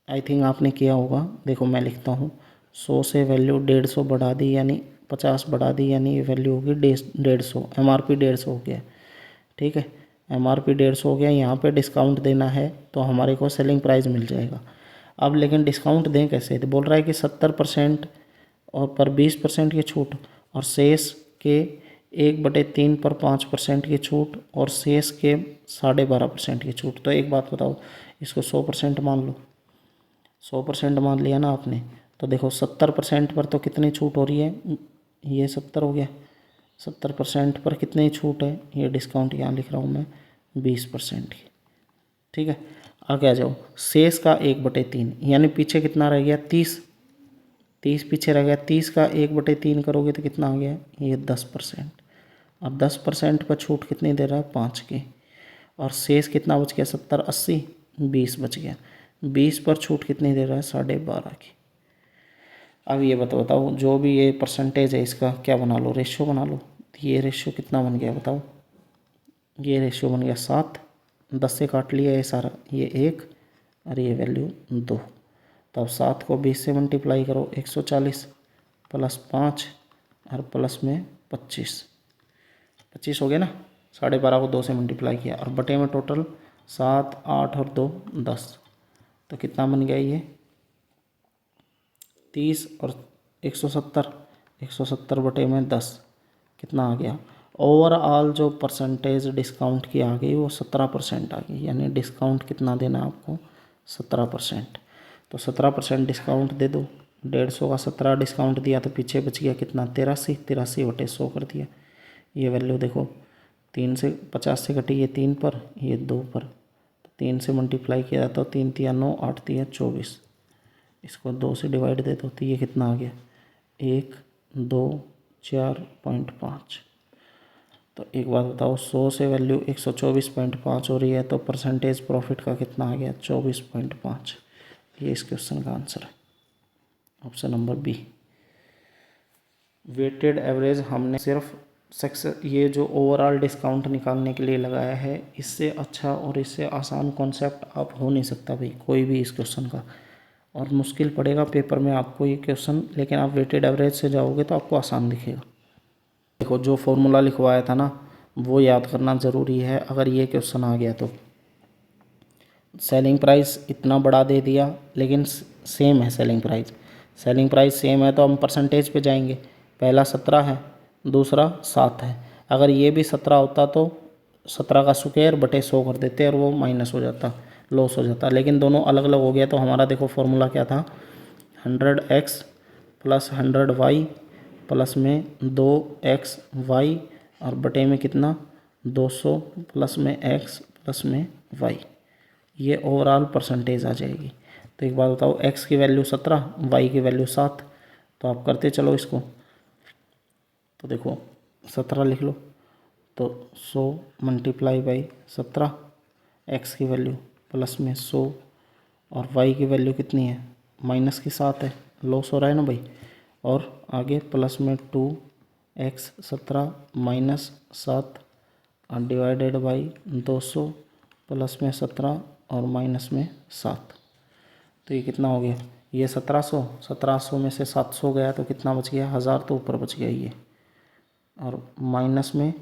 आई थिंक आपने किया होगा। देखो मैं लिखता हूँ, 100 से वैल्यू 150 बढ़ा दी, यानी 50 बढ़ा दी, यानी ये वैल्यू होगी 150, MRP 150 हो गया, ठीक है। MRP 150 हो गया, यहाँ पे डिस्काउंट देना है तो हमारे को सेलिंग प्राइस मिल जाएगा। अब लेकिन डिस्काउंट दें कैसे, तो बोल रहा है कि 70% और पर 20% की छूट, और शेष के 1/3 पर 5% की छूट, और शेष के 12.5% की छूट। तो एक बात बताओ, इसको 100% मान लो, 100% मान लिया ना आपने, तो देखो 70% पर तो कितनी छूट हो रही है, ये 70 हो गया। 70% पर कितनी छूट है, ये डिस्काउंट यहाँ लिख रहा हूँ मैं, 20% की, ठीक है। आगे आ जाओ, शेष का 1/3, यानी पीछे कितना रह गया, 30, 30 पीछे रह गया। 30 का 1/3 करोगे तो कितना आ गया, ये 10%। अब 10% पर छूट कितनी दे रहा है, 5 की, और शेष कितना बच गया, 70, 80, 20 बच गया। 20 पर छूट कितनी दे रहा है, 12.5 की। अब ये बताओ, जो भी ये परसेंटेज है इसका क्या बना लो, रेशियो बना लो। तो ये रेशियो कितना बन गया बताओ, ये रेशियो बन गया 7, 10 से काट लिया ये सारा, ये 1 और ये वैल्यू 2। तो अब 7 को 20 से मल्टीप्लाई करो, 140 प्लस 5 और प्लस में 25, 25 हो गया ना। 12.5 को 2 से मल्टीप्लाई किया, और बटे में टोटल 7, 8 और 2 10, तो कितना बन गया ये 30 और 170, 170 बटे में 10, कितना आ गया। ओवरऑल जो परसेंटेज डिस्काउंट की आ गई वो 17% आ गई, यानी डिस्काउंट कितना देना है आपको, 17%। तो 17% डिस्काउंट दे दो, 150 का 17 डिस्काउंट दिया तो पीछे बच गया कितना, 83, 83/100 कर दिया। ये वैल्यू देखो, 3 से 50 से कटी, ये 3 पर, ये 2 पर, तो 3 से मल्टीप्लाई किया तो 3 तिया 9, 8 तिया 24, इसको 2 से डिवाइड दे दो तो ये कितना आ गया, 1, 2, 4.5। तो एक बात बताओ, 100 से वैल्यू 124.5 हो रही है, तो परसेंटेज प्रॉफिट का कितना आ गया, 24.5। ये इस क्वेश्चन का आंसर है, option number B. Weighted average हमने सिर्फ सक्सेस, ये जो ओवरऑल डिस्काउंट निकालने के लिए लगाया है, इससे अच्छा और इससे आसान कॉन्सेप्ट आप हो नहीं सकता भाई कोई भी इस क्वेश्चन का। और मुश्किल पड़ेगा पेपर में आपको ये क्वेश्चन, लेकिन आप वेटेड एवरेज से जाओगे तो आपको आसान दिखेगा। देखो जो फॉर्मूला लिखवाया था ना, वो याद करना ज़रूरी है अगर ये क्वेश्चन आ गया तो। सेलिंग प्राइस इतना बढ़ा दे दिया, लेकिन सेम है selling price, selling price same है तो हम परसेंटेज पे जाएंगे। पहला 17 है, दूसरा 7 है। अगर ये भी 17 होता तो 17 का स्क्वायर बटे 100 कर देते और वो माइनस हो जाता, लॉस हो जाता। लेकिन दोनों अलग अलग हो गया, तो हमारा देखो फॉर्मूला क्या था, 100x प्लस 100y प्लस में 2xy और बटे में कितना 200 प्लस में x प्लस में y, ये ओवरऑल परसेंटेज आ जाएगी। तो एक बात बताओ, x की वैल्यू 17, y की वैल्यू 7, तो आप करते चलो इसको। तो देखो 17 लिख लो, तो 100 मल्टीप्लाई बाई 17, x की वैल्यू प्लस में 100 और y की वैल्यू कितनी है, माइनस की 7 है, लॉस हो रहा है ना भाई। और आगे प्लस में 2x 17 माइनस 7 और डिवाइडेड बाई 200 प्लस में 17 और माइनस में 7, तो ये कितना हो गया, ये 1700 में से 700 गया तो कितना बच गया, 1000 तो ऊपर बच गया ये, और माइनस में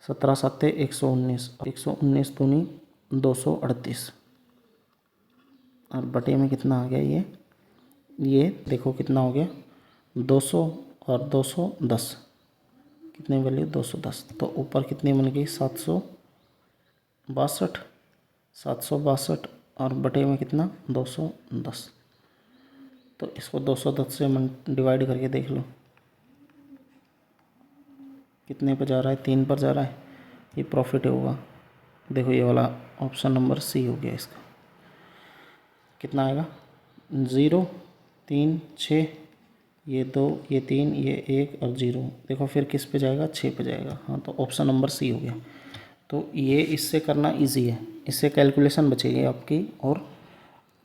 17 सत्ते 119, 119 दूनी 238, और बटे में कितना आ गया, ये देखो कितना हो गया 200 और 210, कितनी वैल्यू 210, तो ऊपर कितनी बन गई 762 और बटे में कितना 210, तो इसको 210 से डिवाइड करके देख लो कितने पर जा रहा है, 3 पर जा रहा है, ये प्रॉफिट होगा। देखो ये वाला ऑप्शन नंबर सी हो गया इसका। कितना आएगा 0 3 6, ये 2 ये 3 ये 1 और 0, देखो फिर किस पे जाएगा 6 पे जाएगा। हाँ तो ऑप्शन नंबर सी हो गया। तो ये इससे करना इजी है, इससे कैलकुलेशन बचेगी आपकी और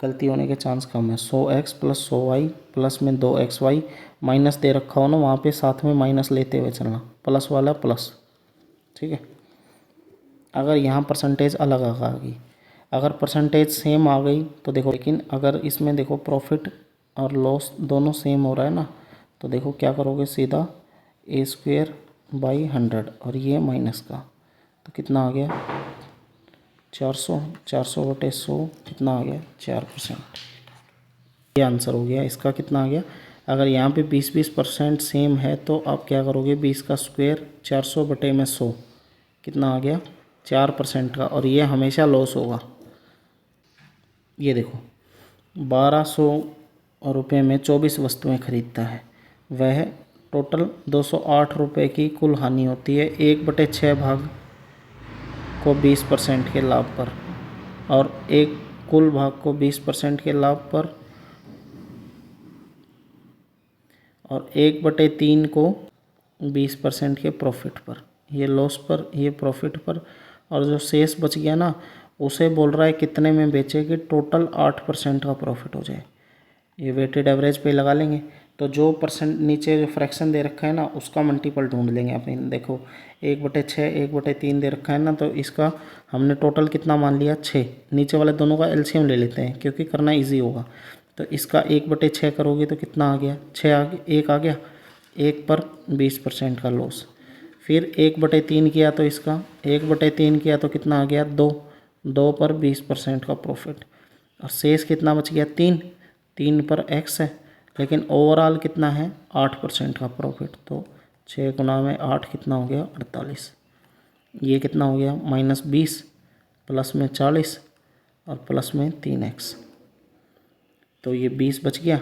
गलती होने के चांस कम है। 100x प्लस 100y प्लस में 2xy, माइनस दे रखा हो ना वहाँ पे साथ में माइनस लेते हुए चलना, प्लस वाला प्लस, ठीक है। अगर यहाँ परसेंटेज अलग आ गई, अगर परसेंटेज सेम आ गई तो देखो, लेकिन अगर इसमें देखो प्रॉफिट और लॉस दोनों सेम हो रहा है ना, तो देखो क्या करोगे, सीधा a²/100 और ये माइनस का, तो कितना आ गया 400/100 कितना आ गया 4%। ये आंसर हो गया इसका। कितना आ गया, अगर यहाँ पे 20% सेम है तो आप क्या करोगे, 20 का स्क्वायर 400/100 कितना आ गया 4% का, और ये हमेशा लॉस होगा। ये देखो 1200 रुपये में 24 वस्तुएं खरीदता है, वह टोटल 208 रुपये की कुल हानि होती है 1/6 भाग को 20% के लाभ पर, और एक कुल भाग को 20% के लाभ पर, और 1/3 को 20% के प्रॉफिट पर। ये लॉस पर, ये प्रॉफिट पर, और जो शेष बच गया ना उसे बोल रहा है कितने में बेचे कि टोटल 8% का प्रॉफिट हो जाए। ये वेटेड एवरेज पे लगा लेंगे, तो जो परसेंट नीचे जो फ्रैक्शन दे रखा है ना उसका मल्टीपल ढूंढ लेंगे अपन। देखो 1/6 1/3 दे रखा है ना, तो इसका हमने टोटल कितना मान लिया 6, नीचे वाले दोनों का एलसीएम ले लेते हैं क्योंकि करना इजी होगा। तो इसका 1/6 करोगे तो कितना आ गया 6 आ गया, 1 आ गया, 1 पर 20% का लॉस। फिर 1/3 किया तो इसका 1/3 किया तो कितना आ गया 2, 2 पर 20% का प्रॉफिट, और शेष कितना बच गया 3, 3 पर x है, लेकिन ओवरऑल कितना है 8% का प्रॉफिट। तो 6 गुना में 8 कितना हो गया 48। ये कितना हो गया -20 प्लस में 40 और प्लस में 3x, तो ये 20 बच गया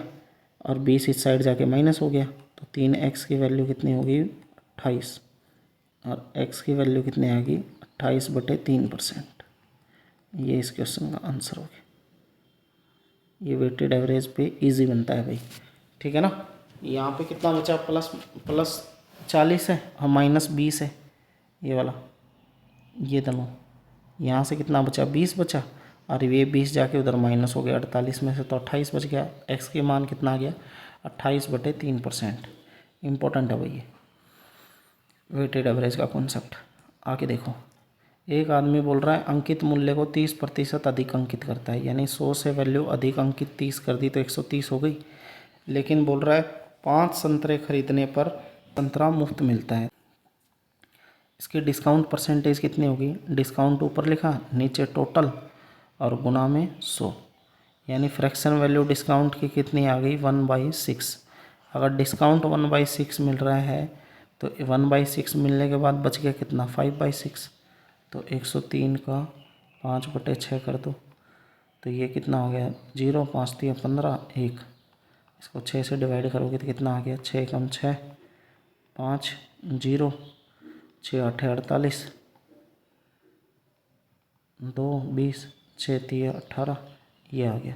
और 20 इस साइड जाके माइनस हो गया, तो 3x की वैल्यू कितनी होगी 28, और x की वैल्यू कितनी आ गई 28/3%। ये इस क्वेश्चन का आंसर हो गया। ये वेटेड एवरेज पे इजी बनता है भाई, ठीक है ना। यहाँ पे कितना बचा प्लस 40 है और -20 है, ये वाला, ये दोनों, यहाँ से कितना बचा 20 बचा, और ये 20 जाके उधर माइनस हो गया 48 में से, तो 28 बच गया। एक्स के मान कितना आ गया 28/3%। इम्पोर्टेंट है भाई ये वेटेड एवरेज का कॉन्सेप्ट। आगे देखो, एक आदमी बोल रहा है अंकित मूल्य को 30% अधिक अंकित करता है, यानी 100 से वैल्यू अधिक अंकित 30 कर दी तो 130 हो गई, लेकिन बोल रहा है 5 संतरे खरीदने पर संतरा मुफ्त मिलता है। इसकी डिस्काउंट परसेंटेज कितनी होगी, डिस्काउंट ऊपर लिखा नीचे टोटल और गुना में 100, यानी फ्रैक्शन वैल्यू डिस्काउंट की कितनी आ गई 1/6। अगर डिस्काउंट 1/6 मिल रहा है तो 1/6 मिलने के बाद बच गया कितना 5/6, तो 103 का 5/6 कर दो, तो ये कितना हो गया 0, 5 दिया 15, 1, इसको 6 से डिवाइड करोगे तो कितना आ गया 6 कम 6 5 0, 6 8 48, 2 20, 6 3 18, ये आ गया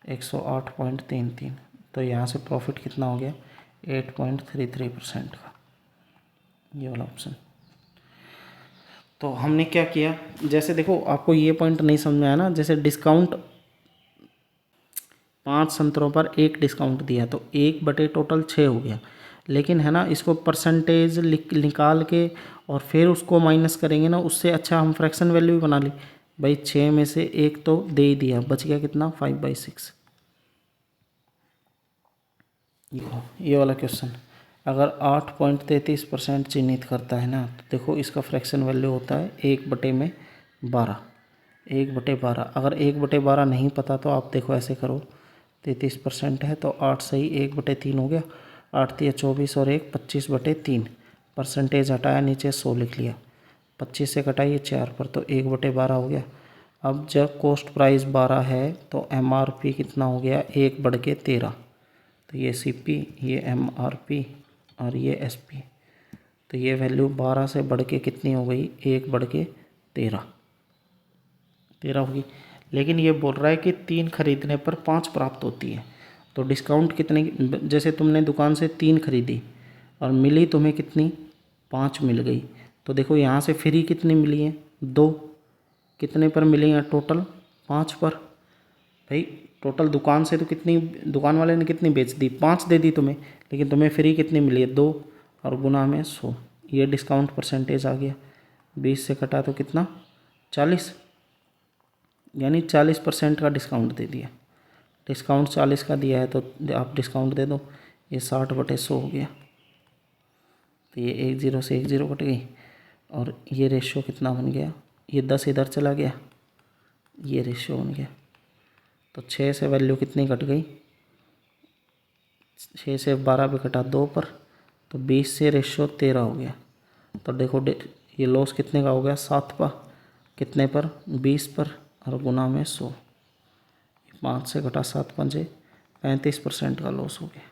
108.33। तो यहाँ से प्रॉफिट कितना हो गया 8.33% का, ये वाला ऑप्शन। तो हमने क्या किया, जैसे देखो आपको ये पॉइंट नहीं समझ में आया ना, जैसे डिस्काउंट 5 संतरों पर 1 डिस्काउंट दिया तो 1 टोटल 6 हो गया, लेकिन है ना इसको परसेंटेज निकाल के और फिर उसको माइनस करेंगे ना, उससे अच्छा हम फ्रैक्शन वैल्यू भी बना ली भाई। 6 में से 1 तो दे ही दिया, बच गया कितना 5/6। ये वाला क्वेश्चन, अगर 8.33% चिन्हित करता है ना, तो देखो इसका फ्रैक्शन वैल्यू होता है 1/12। 1/12, अगर 1/12 नहीं पता तो आप देखो ऐसे करो, 33% है तो 8 सही 1/3 हो गया, 8 तिया 24 और 1 25/3, परसेंटेज हटाया नीचे 100 लिख लिया, 25 से घटाइए 4 पर तो 1/12 हो गया। अब जब कॉस्ट प्राइस 12 है तो MRP कितना हो गया, 1/13। तो ये CP, ये MRP और ये SP, तो ये वैल्यू 12 से बढ़ के कितनी हो गई, 1/13 होगी। लेकिन ये बोल रहा है कि 3 खरीदने पर 5 प्राप्त होती है, तो डिस्काउंट कितने, जैसे तुमने दुकान से 3 खरीदी और मिली तुम्हें कितनी, 5 मिल गई, तो देखो यहाँ से फ्री कितनी मिली है, 2, कितने पर मिली है टोटल, 5 पर। भाई टोटल दुकान से तो कितनी, दुकान वाले ने कितनी बेच दी, 5 दे दी तुम्हें, लेकिन तुम्हें फ्री कितनी मिली है, 2, और गुना में 100, ये डिस्काउंट परसेंटेज आ गया। 20 से कटा तो कितना, 40, यानी 40% का डिस्काउंट दे दिया। डिस्काउंट 40 का दिया है तो आप डिस्काउंट दे दो, ये 60/100 हो गया। तो ये 1 0 से 1 0 कट गई, और ये रेशियो कितना बन गया, ये 10 इधर चला गया, ये रेशियो बन गया। तो 6 से वैल्यू कितनी कट गई, 6 से 12 पे कटा 2 पर, तो 20 से रेशियो 13 हो गया। तो देखो ये लॉस कितने का हो गया, 7 पर, कितने पर, 20 पर, और गुना में 100, 5 से घटा 7 पंजे 35% का लॉस हो गया।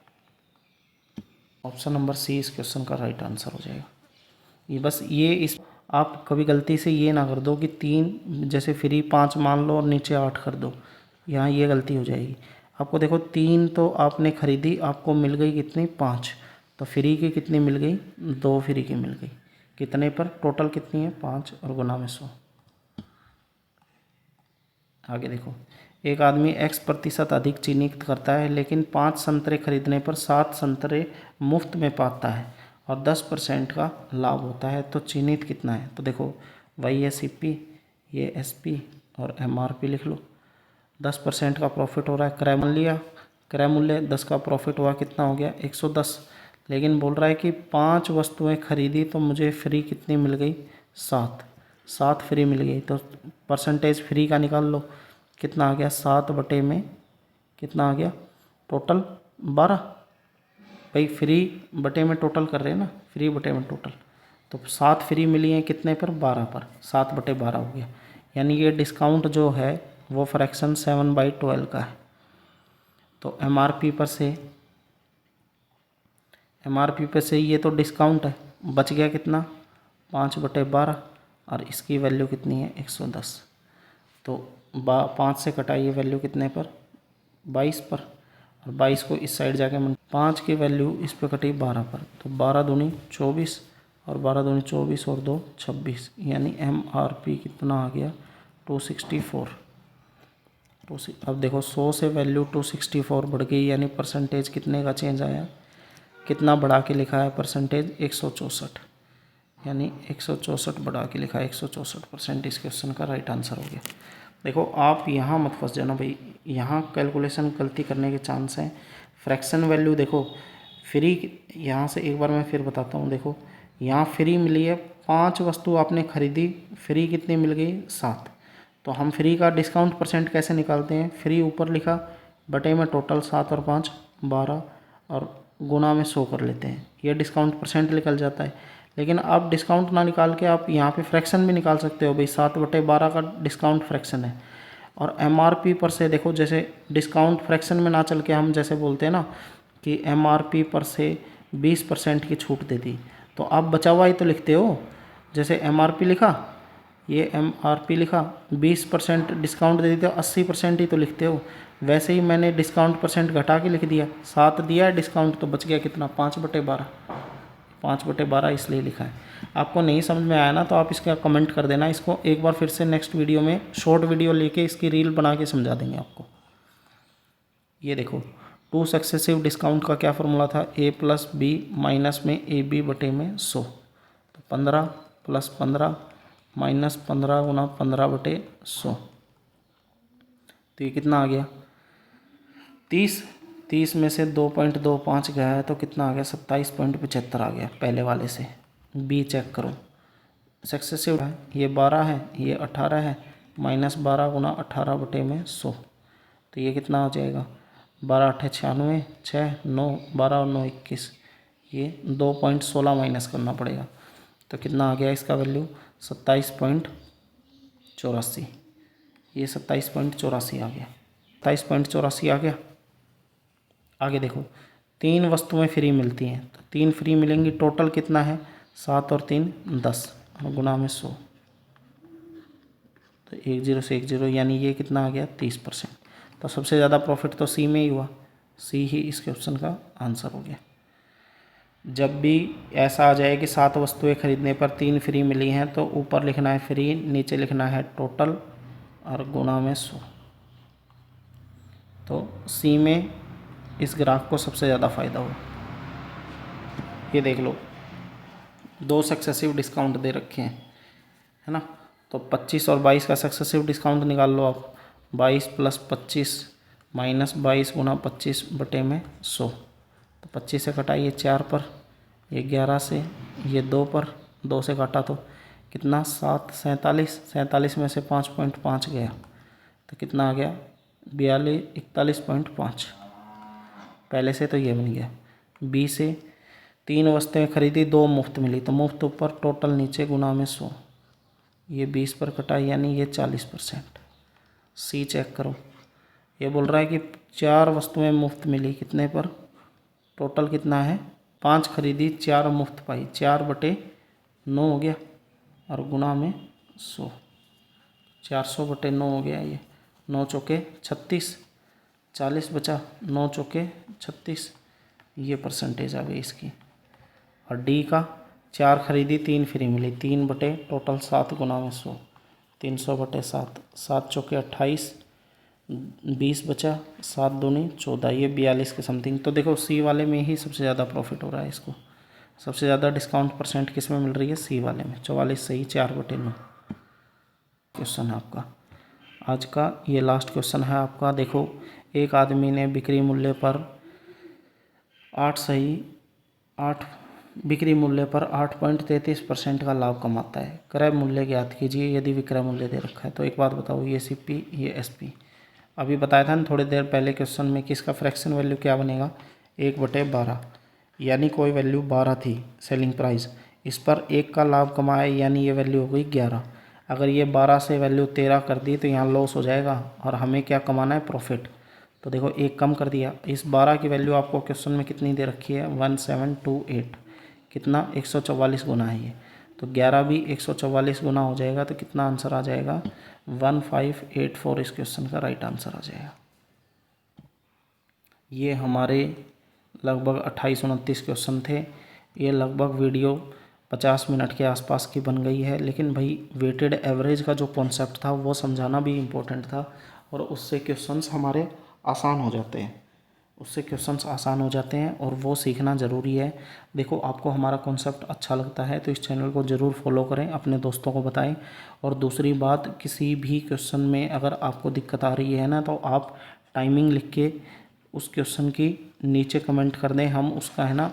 ऑप्शन नंबर सी इस क्वेश्चन का राइट आंसर हो जाएगा। ये बस ये इस, आप कभी गलती से ये ना कर दो कि 3 जैसे फ्री 5 मान लो और नीचे 8 कर दो, यहाँ ये गलती हो जाएगी। आपको देखो 3 तो आपने खरीदी, आपको मिल गई कितनी, 5, तो फ्री की कितनी मिल गई, 2 फ्री की मिल गई, कितने पर, टोटल कितनी है, 5 और गुना में 100। आगे देखो, एक आदमी X% अधिक चिन्हित करता है लेकिन 5 संतरे खरीदने पर 7 संतरे मुफ्त में पाता है और 10% का लाभ होता है, तो चिन्हित कितना है। तो देखो वही है CP, ये SP और MRP लिख लो। 10% का प्रॉफिट हो रहा है, क्रय मूल्य, क्रय मूल्य 10 का प्रॉफिट हुआ, कितना हो गया, 110। लेकिन बोल रहा है कि 5 वस्तुएं खरीदी तो मुझे फ्री कितनी मिल गई, 7 फ्री मिल गई, तो परसेंटेज फ्री का निकाल लो, कितना आ गया, 7 बटे में कितना आ गया, टोटल 12। भाई फ्री बटे में टोटल कर रहे हैं ना, फ्री बटे में टोटल, तो 7 फ्री मिली हैं कितने पर, 12 पर, 7/12 हो गया। यानी ये डिस्काउंट जो है वो फ्रैक्शन 7/12 का है। तो MRP पर से ये तो डिस्काउंट है, बच गया कितना, 5/12, और इसकी वैल्यू कितनी है, 110। तो 5 से कटाइए वैल्यू कितने पर, 22 पर, और 22 को इस साइड जाके 5 की वैल्यू इस पर कटी 12 पर, तो 12 दूनी 24, और 12 दूनी 24 और 2 26, यानी MRP कितना आ गया, 264। अब देखो 100 से वैल्यू 264 बढ़ गई, यानी परसेंटेज कितने का चेंज आया, कितना बढ़ा के लिखा है परसेंटेज, 164, यानी 164 बढ़ा के लिखा है, 164% इस क्वेश्चन का राइट आंसर हो गया। देखो आप यहाँ मत फंस जाना भाई, यहाँ कैलकुलेशन गलती करने के चांस हैं। फ्रैक्शन वैल्यू देखो, फ्री, यहाँ से एक बार मैं फिर बताता हूँ, देखो यहाँ फ्री मिली है, 5 वस्तु आपने खरीदी, फ्री कितनी मिल गई, 7। तो हम फ्री का डिस्काउंट परसेंट कैसे निकालते हैं, फ्री ऊपर लिखा, बटे में टोटल 7 और 5 12, और गुना में 100 कर लेते हैं, ये डिस्काउंट परसेंट निकल जाता है। लेकिन आप डिस्काउंट ना निकाल के आप यहाँ पे फ्रैक्शन भी निकाल सकते हो भाई, 7/12 का डिस्काउंट फ्रैक्शन है। और MRP पर से देखो, जैसे डिस्काउंट फ्रैक्शन में ना चल के हम जैसे बोलते हैं ना कि MRP पर से 20% की छूट दे दी, तो आप बचा हुआ ही तो लिखते हो। जैसे MRP लिखा, ये MRP लिखा, 20% डिस्काउंट दे देते हो, 80% ही तो लिखते हो। वैसे ही मैंने डिस्काउंट परसेंट घटा के लिख दिया, 7 दिया है डिस्काउंट, तो बच गया कितना, 5/12, 5/12 इसलिए लिखा है। आपको नहीं समझ में आया ना तो आप इसका कमेंट कर देना, इसको एक बार फिर से नेक्स्ट वीडियो में शॉर्ट वीडियो लेके इसकी रील बना के समझा देंगे आपको। ये देखो 2 सक्सेसिव डिस्काउंट का क्या फॉर्मूला था, A + B माइनस में AB बटे में 100, तो 15 + 15 माइनस 15 गुना 15/100, तो ये कितना आ गया, 30। 30 में से 2.25 गया है तो कितना आ गया, 27.75 आ गया पहले वाले से। बी चेक करो, सक्सेसिव है, ये 12 है, ये 18 है, -12 गुना 18 बटे में 100, तो ये कितना आ जाएगा, 12 8 96, 6 9 12 और 9 21, ये 2.16 माइनस करना पड़ेगा, तो कितना आ गया इसका वैल्यू 27.84, ये 27.84 आ गया, 27.84 आ गया। आगे देखो, 3 वस्तुएं फ्री मिलती हैं, तो 3 फ्री मिलेंगी, टोटल कितना है 7 और 3 10 और गुना में 100, तो 10 से 10 यानी ये कितना आ गया 30%। तो सबसे ज़्यादा प्रॉफिट तो सी में ही हुआ, सी ही इस क्वेश्चन का आंसर हो गया। जब भी ऐसा आ जाए कि 7 वस्तुएं खरीदने पर 3 फ्री मिली हैं तो ऊपर लिखना है फ्री, नीचे लिखना है टोटल और गुना में 100। तो सी में इस ग्राफ को सबसे ज़्यादा फ़ायदा हुआ। ये देख लो, 2 सक्सेसिव डिस्काउंट दे रखे हैं, है ना, तो 25 और 22 का सक्सेसिव डिस्काउंट निकाल लो आप, 22 + 25 -22 गुना 25 बटे में 100, तो 25 से कटाइए 4 पर, ये 11 से, ये 2 पर, 2 से काटा तो कितना 7 47, 47 में से 5.5 गया तो कितना आ गया 41 पहले से, तो ये बन गया। बी से 3 वस्तुएं खरीदी, 2 मुफ्त मिली, तो मुफ्त ऊपर टोटल नीचे गुना में 100, ये 20 पर कटाई यानी ये 40%। सी चेक करो, ये बोल रहा है कि 4 वस्तुएं मुफ्त मिली, कितने पर, टोटल कितना है 5 खरीदी 4 मुफ्त पाई, 4 बटे 9 हो गया और गुना में 100, 400 बटे 9 हो गया, ये 9 चौके 36, 40 बचा, 9 चौके 36, ये परसेंटेज आ गई इसकी। और डी का 4 खरीदी 3 फ्री मिली, 3 बटे टोटल 7 गुना में 100, 300 बटे 7, 7 चौके 28, 20 बचा, 7 दूनी 14, ये 42 के समथिंग। तो देखो सी वाले में ही सबसे ज़्यादा प्रॉफिट हो रहा है इसको, सबसे ज़्यादा डिस्काउंट परसेंट किस में मिल रही है, सी वाले में। 44 सही, 4 बटे 9 क्वेश्चन है आपका। आज का ये लास्ट क्वेश्चन है आपका। देखो, एक आदमी ने बिक्री मूल्य पर 8.33% का लाभ कमाता है। क्रय मूल्य ज्ञात कीजिए यदि विक्रय मूल्य दे रखा है। तो एक बात बताओ, ये CP ये SP, अभी बताया था ना थोड़ी देर पहले क्वेश्चन में कि इसका फ्रैक्शन वैल्यू क्या बनेगा, 1/12, यानी कोई वैल्यू 12 थी सेलिंग प्राइस, इस पर 1 का लाभ कमाया यानी ये वैल्यू हो गई 11। अगर ये 12 से वैल्यू 13 कर दी तो यहाँ लॉस हो जाएगा और हमें क्या कमाना है, प्रॉफिट। तो देखो 1 कम कर दिया, इस 12 की वैल्यू आपको क्वेश्चन में कितनी दे रखी है, 1728, कितना 144 गुना है ये, तो 11 भी 144 गुना हो जाएगा, तो कितना आंसर आ जाएगा 1584, इस क्वेश्चन का राइट आंसर आ जाएगा। ये हमारे लगभग 28-29 क्वेश्चन थे। ये लगभग वीडियो 50 मिनट के आसपास की बन गई है, लेकिन भाई वेटेड एवरेज का जो कॉन्सेप्ट था वो समझाना भी इम्पोर्टेंट था और उससे क्वेश्चंस हमारे आसान हो जाते हैं, और वो सीखना ज़रूरी है। देखो, आपको हमारा कॉन्सेप्ट अच्छा लगता है तो इस चैनल को ज़रूर फॉलो करें, अपने दोस्तों को बताएं। और दूसरी बात, किसी भी क्वेश्चन में अगर आपको दिक्कत आ रही है ना, तो आप टाइमिंग लिख के उस क्वेश्चन की नीचे कमेंट कर दें, हम उसका है ना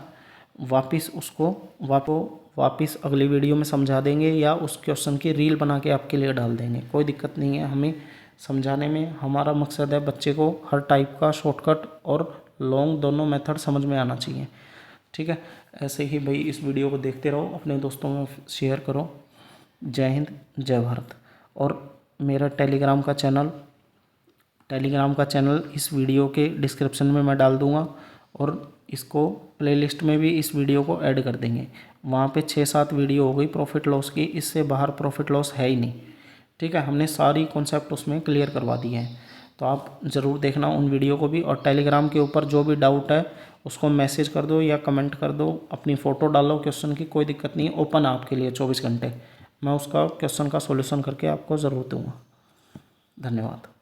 वापस अगली वीडियो में समझा देंगे या उस क्वेश्चन की रील बना के आपके लिए डाल देंगे। कोई दिक्कत नहीं है, हमें समझाने में हमारा मकसद है बच्चे को हर टाइप का शॉर्टकट और लॉन्ग दोनों मेथड समझ में आना चाहिए। ठीक है, ऐसे ही भाई इस वीडियो को देखते रहो, अपने दोस्तों में शेयर करो। जय हिंद, जय भारत। और मेरा टेलीग्राम का चैनल इस वीडियो के डिस्क्रिप्शन में मैं डाल दूँगा और इसको प्लेलिस्ट में भी इस वीडियो को ऐड कर देंगे। वहाँ पे 6-7 वीडियो हो गई प्रॉफिट लॉस की, इससे बाहर प्रॉफिट लॉस है ही नहीं। ठीक है, हमने सारी कॉन्सेप्ट उसमें क्लियर करवा दिए हैं, तो आप ज़रूर देखना उन वीडियो को भी। और टेलीग्राम के ऊपर जो भी डाउट है उसको मैसेज कर दो या कमेंट कर दो, अपनी फ़ोटो डालो क्वेश्चन की, कोई दिक्कत नहीं है, ओपन है आपके लिए 24 घंटे। मैं उसका क्वेश्चन का सॉल्यूशन करके आपको ज़रूर दूँगा। धन्यवाद।